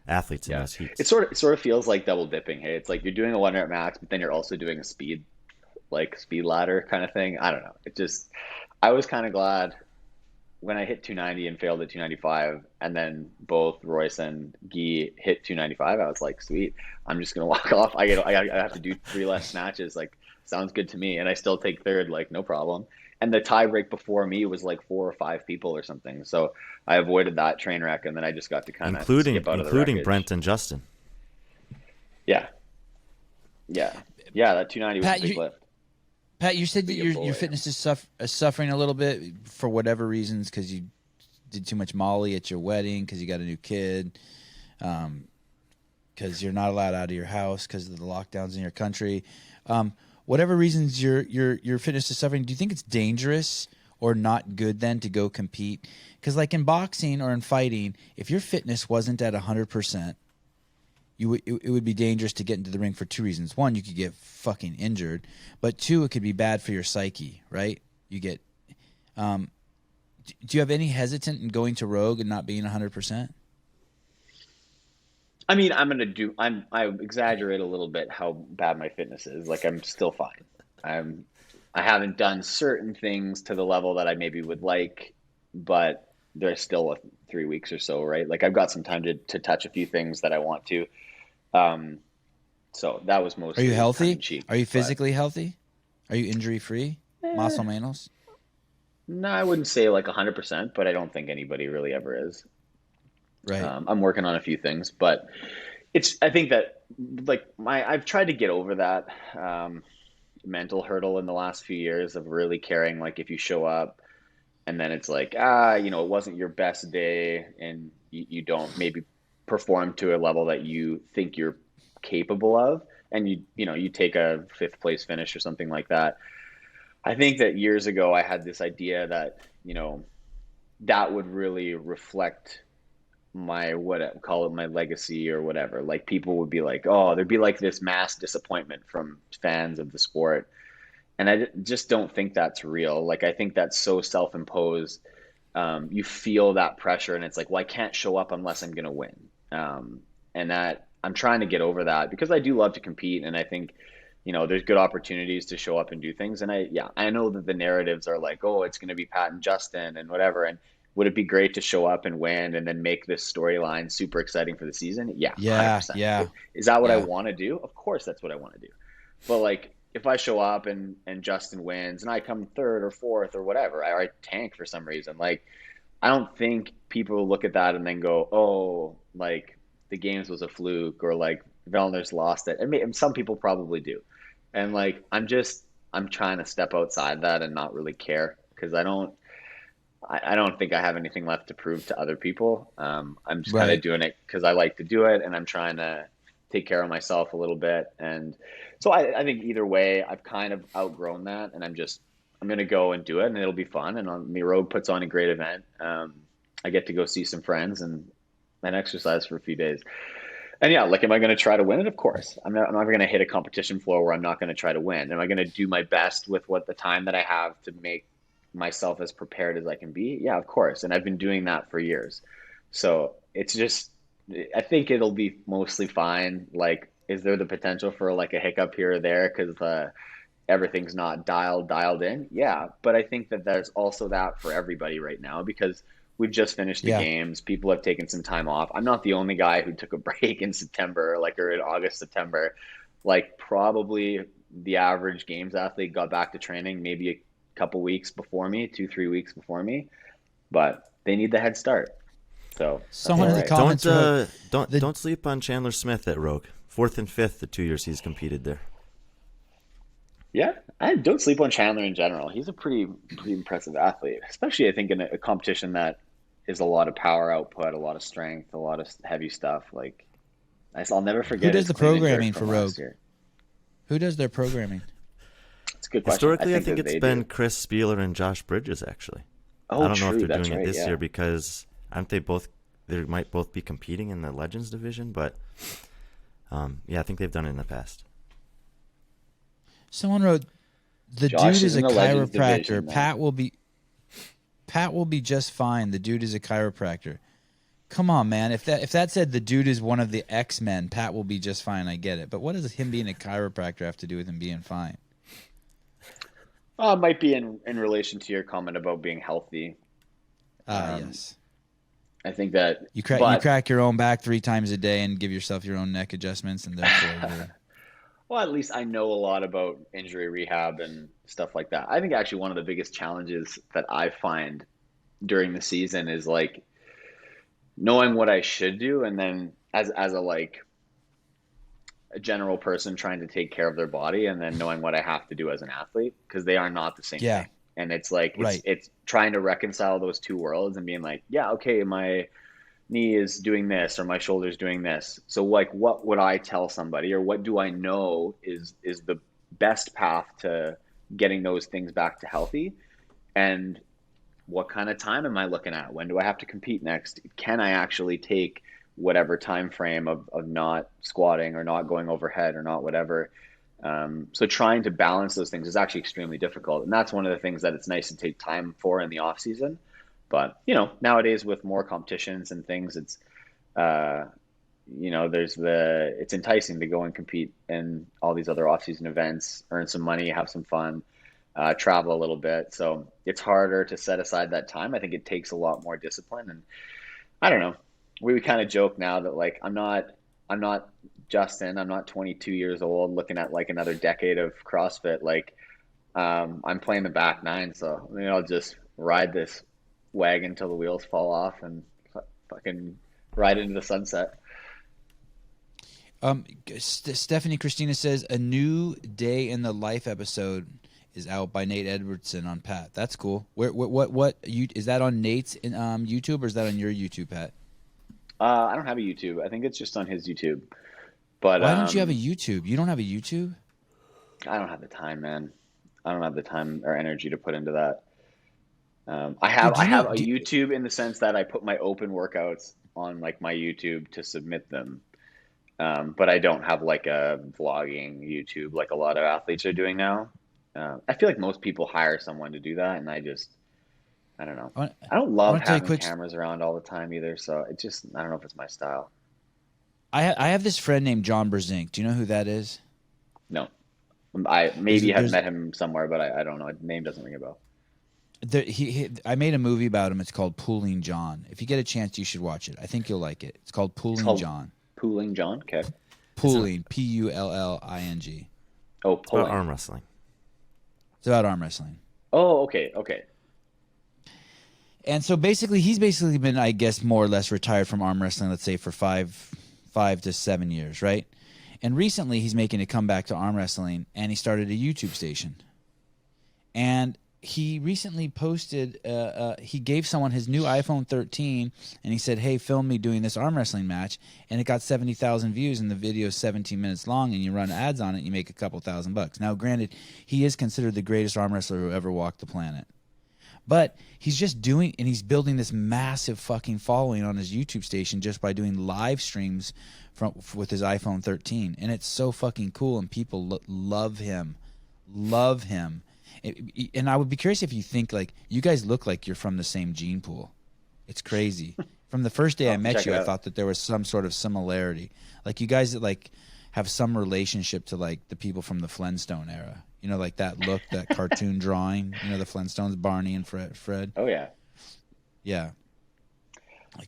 athletes in those heats. It sort of feels like double dipping. Hey, it's like you're doing a 1-rep max, but then you're also doing a speed ladder kind of thing. I don't know. I was kind of glad when I hit 290 and failed at 295, and then both Royce and Guy hit 295. I was like, sweet. I'm just gonna walk off. I have to do 3 less snatches. Like, sounds good to me. And I still take third. Like, no problem. And the tie break before me was like 4 or 5 people or something. So I avoided that train wreck, and then I just got to kind of skip out of the including Brent and Justin. Yeah. That 290 was a big lift. Pat, you said that your fitness is suffering a little bit for whatever reasons, because you did too much Molly at your wedding, because you got a new kid, because you're not allowed out of your house because of the lockdowns in your country. Whatever reasons your fitness is suffering, do you think it's dangerous or not good then to go compete? Because like in boxing or in fighting, if your fitness wasn't at 100%, it would be dangerous to get into the ring for 2 reasons. 1, you could get fucking injured, but 2, it could be bad for your psyche, right? You get. Do you have any hesitant in going to Rogue and not being 100%? I mean, I exaggerate a little bit how bad my fitness is. Like, I'm still fine. I haven't done certain things to the level that I maybe would like, but there's still 3 weeks or so, right? Like I've got some time to touch a few things that I want to. So that was mostly. Are you healthy? tongue-in-cheek, Are you but- physically healthy? Are you injury free? Más o menos. No, I wouldn't say like 100%, but I don't think anybody really ever is. Right. I'm working on a few things, but I think that like I've tried to get over that mental hurdle in the last few years of really caring, like if you show up and then it's like, it wasn't your best day and you don't maybe perform to a level that you think you're capable of, and you take a 5th place finish or something like that. I think that years ago I had this idea that, that would really reflect my, call it my legacy or whatever. Like people would be like, oh, there'd be like this mass disappointment from fans of the sport. And I just don't think that's real. Like, I think that's so self-imposed. You feel that pressure and it's like, well, I can't show up unless I'm going to win. And that I'm trying to get over that because I do love to compete. And I think, there's good opportunities to show up and do things. And I know that the narratives are like, oh, it's going to be Pat and Justin and whatever. And would it be great to show up and win and then make this storyline super exciting for the season? Yeah. Yeah. 100%. Yeah. Is that what I Yeah. want to do? Of course, that's what I want to do. But like, if I show up and Justin wins and I come 3rd or 4th or whatever, I tank for some reason. Like, I don't think people will look at that and then go, oh, like the games was a fluke or like Vellner's lost it. And some people probably do. And like, I'm trying to step outside that and not really care because I don't think I have anything left to prove to other people. I'm just kind of doing it because I like to do it and I'm trying to take care of myself a little bit. And so I think either way, I've kind of outgrown that and I'm going to go and do it and it'll be fun. And Miro puts on a great event. I get to go see some friends and exercise for a few days. And yeah, like, am I going to try to win it? Of course. I'm not going to hit a competition floor where I'm not going to try to win. Am I going to do my best with the time that I have to make myself as prepared as I can be? Yeah, of course. And I've been doing that for years. So it's just, I think it'll be mostly fine. Like, is there the potential for like a hiccup here or there because everything's not dialed in? Yeah, but I think that there's also that for everybody right now because we've just finished the games. People have taken some time off. I'm not the only guy who took a break in September, or in August, September. Like probably the average games athlete got back to training maybe a couple weeks before me, 2-3 weeks before me, but they need the head start. So someone in the comments don't sleep on Chandler Smith at Rogue. 4th and 5th the 2 years he's competed there. Yeah, I don't sleep on Chandler in general. He's a pretty impressive athlete, especially I think in a competition that is a lot of power output, a lot of strength, a lot of heavy stuff. Like, I'll never forget. Who does the programming for Rogue? Year. Who does their programming? It's a good question. Historically, I think it's been Chris Spieler and Josh Bridges, actually. Oh, I don't know if they're That's doing right, it this year because aren't they both? They might both be competing in the Legends division, but I think they've done it in the past. Someone wrote, "The Josh dude is a in the Legends chiropractor. division, Pat will be just fine. The dude is a chiropractor." Come on, man. If that said the dude is one of the X-Men, Pat will be just fine. I get it. But what does him being a chiropractor have to do with him being fine? It might be in relation to your comment about being healthy. Yes. I think that you crack your own back 3 times a day and give yourself your own neck adjustments, and therefore you're... Well, at least I know a lot about injury rehab and stuff like that. I think actually one of the biggest challenges that I find during the season is like knowing what I should do, and then as a general person trying to take care of their body, and then knowing what I have to do as an athlete, because they are not the same thing. And it's like it's trying to reconcile those two worlds and being like, yeah, okay, my knee is doing this or my shoulder's doing this. So like, what would I tell somebody, or what do I know is the best path to getting those things back to healthy? And what kind of time am I looking at? When do I have to compete next? Can I actually take whatever time frame of not squatting or not going overhead or not whatever? So trying to balance those things is actually extremely difficult. And that's one of the things that it's nice to take time for in the off season. But, nowadays with more competitions and things, it's, it's enticing to go and compete in all these other off-season events, earn some money, have some fun. travel a little bit. So it's harder to set aside that time. I think it takes a lot more discipline. And I don't know. We kind of joke now that like I'm not Justin. I'm not 22 years old looking at like another decade of CrossFit. Like I'm playing the back nine, so I'll just ride this wagon till the wheels fall off and fucking ride into the sunset. Stephanie Christina says a new Day in the Life episode is out by Nate Edwardson on Pat. That's cool. What is that on Nate's YouTube, or is that on your YouTube, Pat? I don't have a YouTube. I think it's just on his YouTube. But why don't you have a YouTube? You don't have a YouTube? I don't have the time, man. I don't have the time or energy to put into that. I have a YouTube in the sense that I put my open workouts on like my YouTube to submit them. But I don't have like a vlogging YouTube like a lot of athletes are doing now. I feel like most people hire someone to do that, and I don't know. I don't love having cameras around all the time either, so I don't know if it's my style. I have this friend named John Brezink. Do you know who that is? No. I maybe have met him somewhere, but I don't know. His name doesn't ring a bell. I made a movie about him. It's called Pooling John. If you get a chance, you should watch it. I think you'll like it. It's called Pooling John. Pooling John? Okay. Pooling. Pulling. Oh, pulling. About arm wrestling. It's about arm wrestling. Oh, okay. And so he's basically been, I guess, more or less retired from arm wrestling, let's say, for five to 7 years, right? And recently he's making a comeback to arm wrestling, and he started a YouTube station. And he recently posted, he gave someone his new iPhone 13, and he said, hey, film me doing this arm wrestling match. And it got 70,000 views, and the video is 17 minutes long, and you run ads on it, and you make a couple $1,000. Now, granted, he is considered the greatest arm wrestler who ever walked the planet. But he's just doing, and he's building this massive fucking following on his YouTube station just by doing live streams with his iPhone 13. And it's so fucking cool, and people love him. Love him. And I would be curious if you think, like, you guys look like you're from the same gene pool. It's crazy. From the first day I met you, I thought that there was some sort of similarity. Like, you guys, like, have some relationship to, like, the people from the Flintstone era. You know, like that look, that cartoon drawing. You know, the Flintstones, Barney and Fred. Oh, yeah. Yeah.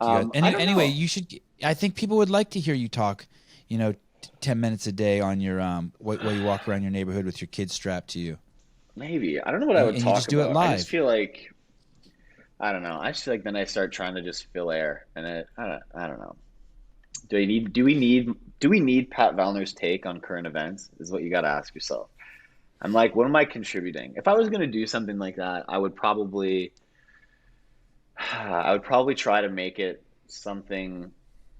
Like anyway, you should. I think people would like to hear you talk, 10 minutes a day on your while you walk around your neighborhood with your kids strapped to you. Maybe. I don't know what I would talk about. You just do it live. I just feel like, I don't know. I just feel like then I start trying to just fill air, and I don't know. Do we need Pat Vellner's take on current events? Is what you got to ask yourself. I'm like, what am I contributing? If I was going to do something like that, I would probably try to make it something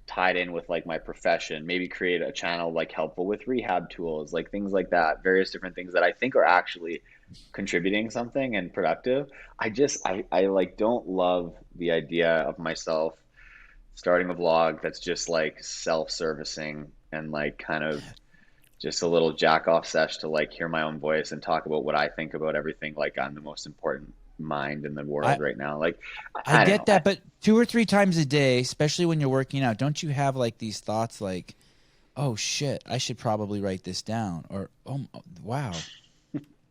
tied in with like my profession, maybe create a channel like helpful with rehab tools, like things like that, various different things that I think are actually contributing something and productive. I like don't love the idea of myself starting a vlog that's just like self-servicing and like kind of just a little jack off sesh to like hear my own voice and talk about what I think about everything. Like I'm the most important mind in the world right now. Like I get that, but 2 or 3 times a day, especially when you're working out, don't you have like these thoughts like, oh shit, I should probably write this down, or oh wow,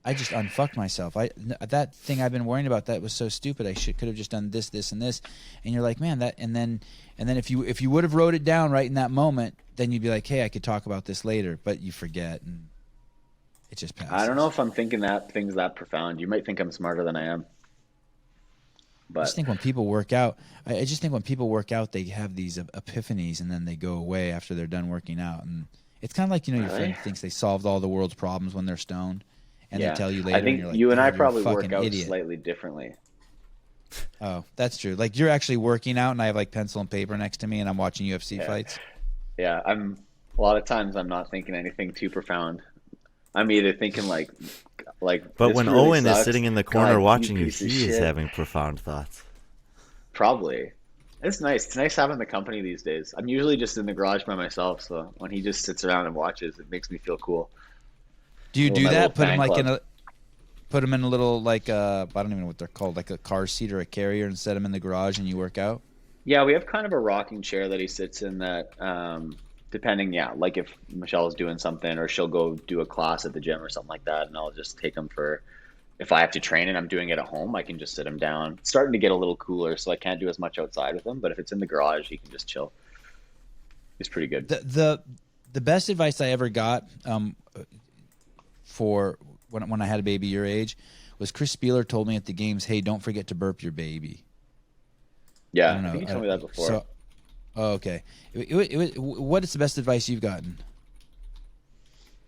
I just unfucked myself. That thing I've been worrying about, that was so stupid. I could have just done this, this, and this. And you're like, man, that, and then if you would have wrote it down right in that moment, then you'd be like, hey, I could talk about this later. But you forget, and it just passes. I don't know if I'm thinking things that profound. You might think I'm smarter than I am. But I just think when people work out, they have these epiphanies, and then they go away after they're done working out. And it's kind of like, your friend thinks they solved all the world's problems when they're stoned. And they tell you later. I think and you're like, you and I probably work out idiot. slightly differently. Oh, that's true. Like you're actually working out, and I have like pencil and paper next to me, and I'm watching UFC fights. Yeah, a lot of times I'm not thinking anything too profound. I'm either thinking like. But when really Owen is sitting in the corner watching you, he is having profound thoughts. Probably. It's nice. It's nice having the company these days. I'm usually just in the garage by myself, so when he just sits around and watches, it makes me feel cool. Do you do that? Put him in a little like I don't even know what they're called, like a car seat or a carrier, and set him in the garage and you work out? Yeah, we have kind of a rocking chair that he sits in that depending, like if Michelle's doing something or she'll go do a class at the gym or something like that, and I'll just take him for if I have to train and I'm doing it at home, I can just sit him down. It's starting to get a little cooler, so I can't do as much outside with him. But if it's in the garage, he can just chill. He's pretty good. The best advice I ever got for when I had a baby your age was Chris Spieler told me at the games, "Hey, don't forget to burp your baby." Yeah, I don't know. I think you told me that before. So, okay. What is the best advice you've gotten?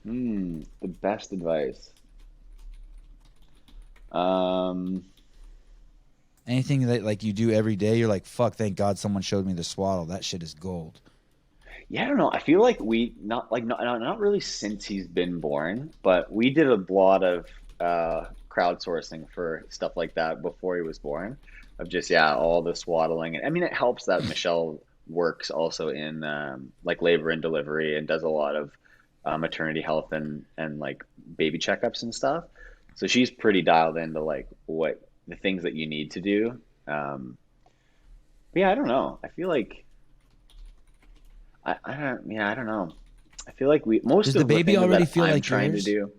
The best advice. Anything that like you do every day, you're like, fuck, thank God someone showed me the swaddle. That shit is gold. Yeah, I don't know. I feel like not really since he's been born, but we did a lot of crowdsourcing for stuff like that before he was born, of just all the swaddling. And I mean, it helps that Michelle works also in like labor and delivery and does a lot of maternity health and like baby checkups and stuff. So she's pretty dialed into like what the things that you need to do. Yeah, I don't know. I feel like I don't know. I feel like most Does of the baby things already that feel I'm like trying yours? to do.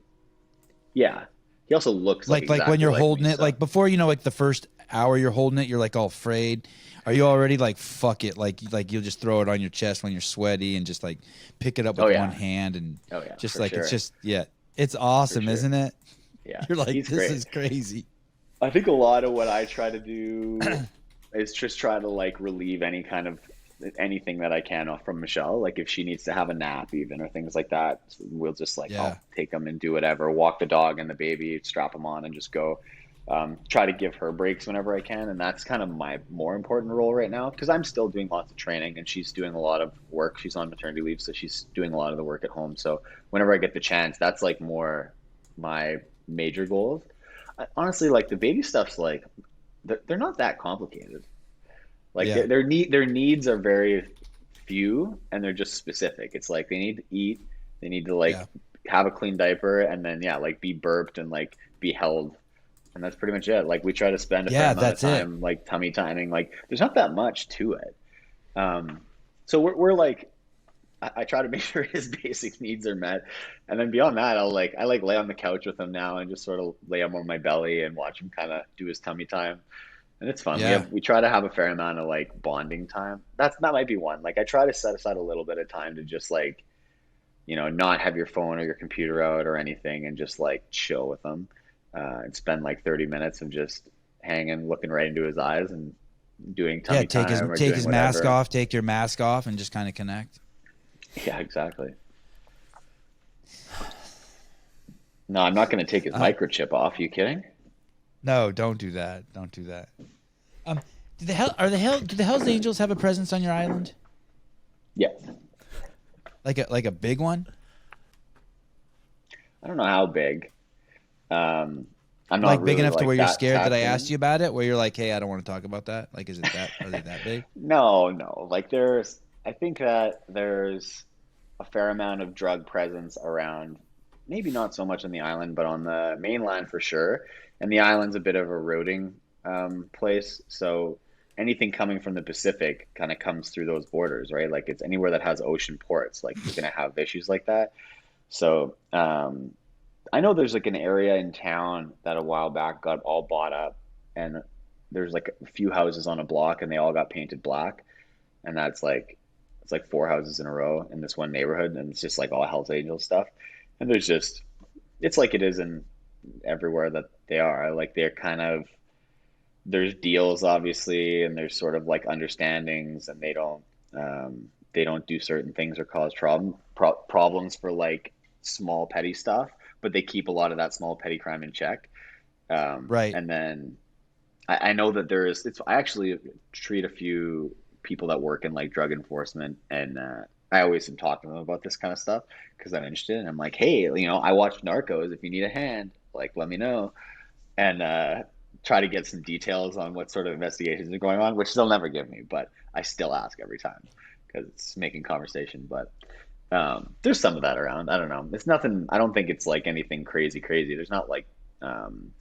Yeah, he also looks like like when exactly you're like holding me, it, so. like before, like the first hour you're holding it, you're like all afraid. Are you already like fuck it, like you'll just throw it on your chest when you're sweaty and just like pick it up with one hand and just like sure. it's just it's awesome, sure. isn't it? Yeah, You're like, he's this great. is crazy. I think a lot of what I try to do is just try to like relieve anything that I can from Michelle. Like if she needs to have a nap even or things like that, we'll just like I'll take them and do whatever, walk the dog and the baby, strap them on and just go. Try to give her breaks whenever I can, and that's kind of my more important role right now because I'm still doing lots of training and she's doing a lot of work. She's on maternity leave, so she's doing a lot of the work at home. So whenever I get the chance, that's like more my major goals. Honestly, like the baby stuff's like they're not that complicated. Like their needs are very few and they're just specific. It's like they need to eat, they need to like have a clean diaper, and then like be burped and like be held. And that's pretty much it. Like we try to spend a fair amount of time like tummy timing. Like there's not that much to it. So we're like I try to make sure his basic needs are met. And then beyond that, I lay on the couch with him now and just sort of lay him on my belly and watch him kind of do his tummy time. And it's fun. We try to have a fair amount of like bonding time. That might be one. Like I try to set aside a little bit of time to just like, not have your phone or your computer out or anything and just like chill with them. And spend like 30 minutes of just hanging, looking right into his eyes and doing tummy time. Take his mask off, take your mask off and just kind of connect. Yeah, exactly. No, I'm not going to take his microchip off. You kidding? No, don't do that. Don't do that. Do the Hell's Angels have a presence on your island? Yes. Like a big one? I don't know how big. I'm not like really big enough like to where you're that scared that I tackling. asked you about it, where you're like, hey, I don't want to talk about that. Like, is it that? Are they that big? No. Like I think that there's a fair amount of drug presence around, maybe not so much on the island, but on the mainland for sure. And the island's a bit of a routing place. So anything coming from the Pacific kind of comes through those borders, right? Like it's anywhere that has ocean ports, like you're going to have issues like that. So I know there's like an area in town that a while back got all bought up, and there's like a few houses on a block and they all got painted black. And it's like 4 houses in a row in this one neighborhood, and it's just like all Hells Angels stuff. And it's like it is in everywhere that they are. Like there's deals obviously, and there's sort of like understandings, and they don't do certain things or cause problems for like small petty stuff, but they keep a lot of that small petty crime in check. Right. And then I know that I actually treat a few people that work in like drug enforcement, and I always am talking to them about this kind of stuff because I'm interested. And I'm like, hey, I watch Narcos. If you need a hand, like, let me know. And try to get some details on what sort of investigations are going on, which they'll never give me, but I still ask every time because it's making conversation. But there's some of that around. I don't know. It's nothing. I don't think it's like anything crazy. There's not like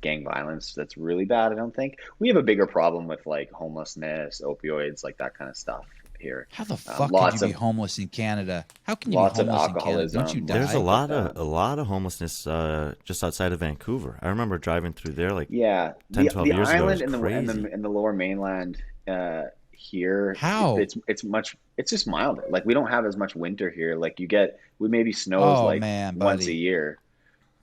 gang violence that's really bad. I don't think we have a bigger problem with like homelessness, opioids, like that kind of stuff here. How the fuck could Lots you be of homeless in Canada? How can you be lots of homeless in Canada? alcoholism. Don't you die? There's a like lot of homelessness just outside of Vancouver. I remember driving through there like yeah, 10, 12 the years ago. It island was and crazy. the lower mainland here. How? It's just milder. Like we don't have as much winter here. Like we maybe snows Oh, like man, once a buddy. year.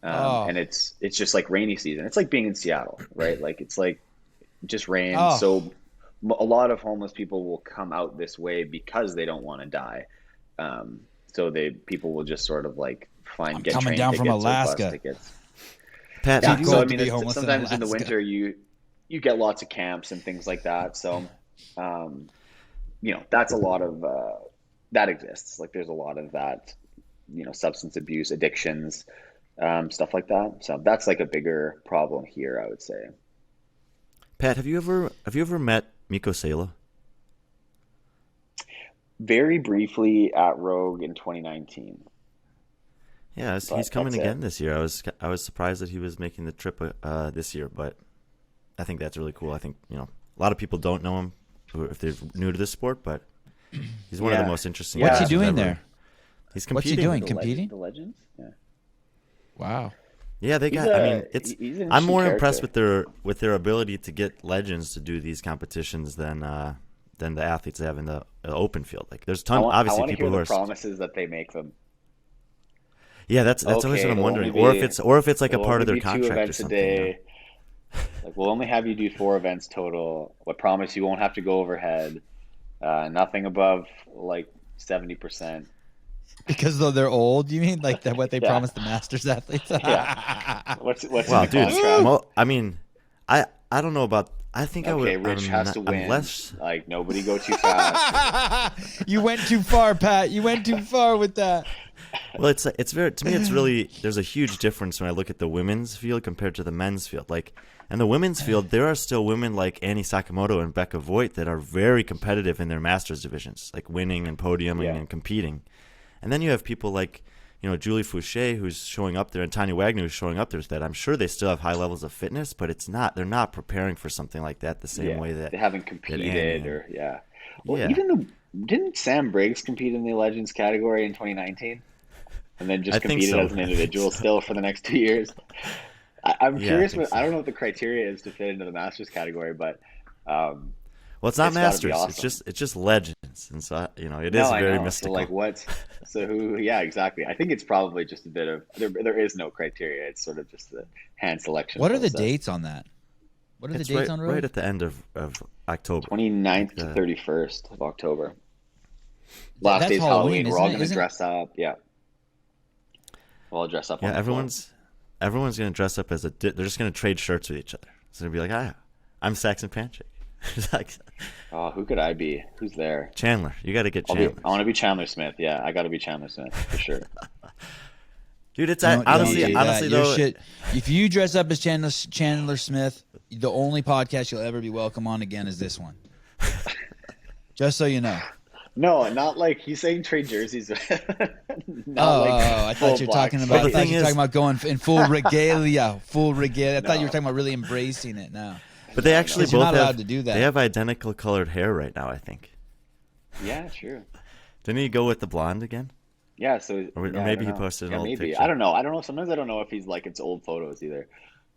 Oh. And it's just like rainy season. It's like being in Seattle, right? Like it's like just rain. Oh. So a lot of homeless people will come out this way because they don't want to die. So people will just sort of like get coming train down from tickets or bus Alaska. tickets. Pat, Yeah, Too so cold I to mean, be homeless in sometimes in the Alaska. winter you get lots of camps and things like that. So, that's a lot of that exists. Like there's a lot of that, substance abuse, addictions, stuff like that. So that's like a bigger problem here, I would say. Pat, have you ever met Miko Sala? Very briefly at Rogue in 2019. Yeah, But he's coming that's again it. this year. I was surprised that he was making the trip this year, but I think that's really cool. I think a lot of people don't know him if they're new to this sport, but he's one of the Yeah. most interesting. What's he guys doing ever. there? He's What's he competing. doing? The Competing? The Legends? Yeah. Wow. Yeah, they He's got. I mean, he's an I'm interesting more impressed character. with their ability to get legends to do these competitions than the athletes they have in the open field. Like, there's obviously I want to people hear who the are. promises that they make them. Yeah, that's always Okay, what I'm it'll wondering, only or be- if it's like a It'll part of only their be 2 contract or events a something. day. Like we'll only have you do 4 events total. I promise you won't have to go overhead. Nothing above like 70%. Because though they're old, you mean like what they Yeah. promised the Masters athletes? Yeah. What's Wow, in the dude. contract? I mean, I don't know about. I think I would. Okay, Rich has to win. Unless, Like nobody go too fast. You went too far, Pat. You went too far with that. well, it's very to me. It's really there's a huge difference when I look at the women's field compared to the men's field. Like, in the women's field, there are still women like Annie Sakamoto and Becca Voigt that are very competitive in their masters divisions, like winning and podiuming Yeah. and competing. And then you have people like Julie Fouché, who's showing up there, and Tanya Wagner, who's showing up there. That I'm sure they still have high levels of fitness, but they're not preparing for something like that the same Yeah, way that they haven't Annie competed and- yeah. Well, Yeah. didn't Sam Briggs compete in the Legends category in 2019? And then just I think competed so. as an individual still for the next 2 years. I'm Yeah, I curious. think so. I don't know what the criteria is to fit into the Masters category, but Well, it's not It's gotta be masters. awesome. It's just legends, and so it no, is I very know. mystical. So like what? So who? Yeah, exactly. I think it's probably just a bit of there is no criteria. It's sort of just the hand selection. What are the process. dates on that? What are It's the dates on Road? right at the end of October. 29th to Yeah. 31st of October. Last That's day's Halloween, Halloween. We're all isn't it? going to Isn't it? dress up. Yeah. We'll all dress up. Yeah, on the floor. everyone's gonna dress up as they're just gonna trade shirts with each other. So they'll be like, I'm Saxon Panchik. It's like, Oh, who could I be? Who's there? Chandler, you got to get I Chandler. want to be Chandler Smith. Yeah, I got to be Chandler Smith for sure. Dude, it's Don't honestly do that. Your though. shit. If you dress up as Chandler Smith, the only podcast you'll ever be welcome on again is this one. Just so you know. No, not like he's saying trade jerseys. Not I thought you were talking about. Well, the I thought thing you were is- talking about going in full regalia. Full regalia. I thought you were No. talking about really embracing it now. But they actually Because you're both not allowed have to do that. They have identical colored hair right now. I think. Yeah, true. Didn't he go with the blonde again? Yeah, so Or yeah, I maybe don't he know. posted an Yeah, old maybe. picture. I don't know. Sometimes I don't know if he's like it's old photos either.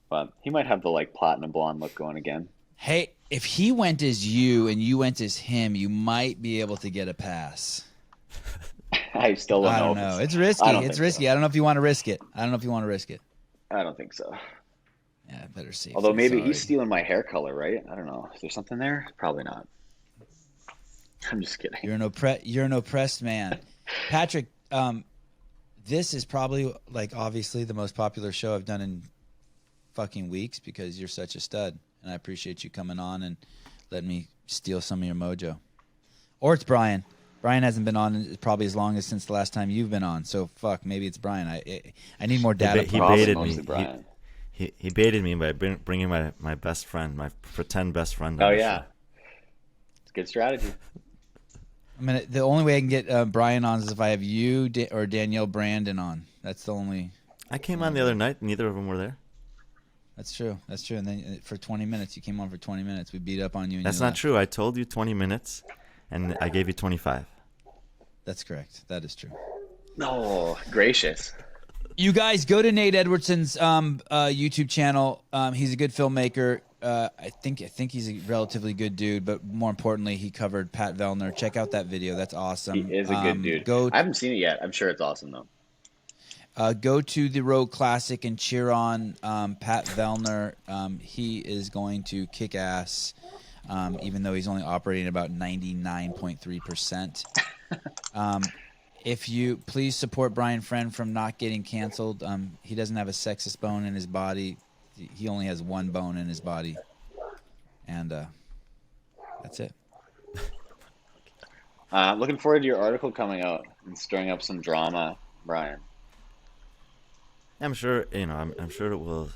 But he might have the like platinum blonde look going again. Hey, if he went as you and you went as him, you might be able to get a pass. I still don't I know. don't if know. it's- It's risky. I don't It's think risky. so. I don't know if you want to risk it. I don't think so. Yeah, better see. Although maybe he's stealing my hair color, right? I don't know. Is there something there? Probably not. I'm just kidding. You're an oppressed man, Patrick. This is probably like obviously the most popular show I've done in fucking weeks because you're such a stud, and I appreciate you coming on and letting me steal some of your mojo. Or it's Brian. Brian hasn't been on probably as long as since the last time you've been on. So fuck, maybe it's Brian. I need more data. He Probably baited me. mostly Brian. He baited me by bringing my best friend, my pretend best friend. On Oh the yeah, show. it's a good strategy. I mean, the only way I can get Brian on is if I have you or Danielle Brandon on. That's the only. I came on the other night. Neither of them were there. That's true. That's true. And then for 20 minutes, you came on for 20 minutes. We beat up on you. And That's you not left. true. I told you 20 minutes, and I gave you 25. That's correct. That is true. No, gracious. You guys go to Nate Edwardson's YouTube channel. He's a good filmmaker. I think he's a relatively good dude, but more importantly, he covered Pat Vellner. Check out that video. That's awesome. He is a good dude. I haven't seen it yet. I'm sure it's awesome though. Go to the Road Classic and cheer on Pat Vellner. He is going to kick ass, even though he's only operating about 99.3%. If you please support Brian Friend from not getting canceled. He doesn't have a sexist bone in his body. He only has one bone in his body. And that's it. Looking forward to your article coming out and stirring up some drama, Brian. I'm sure, I'm sure it will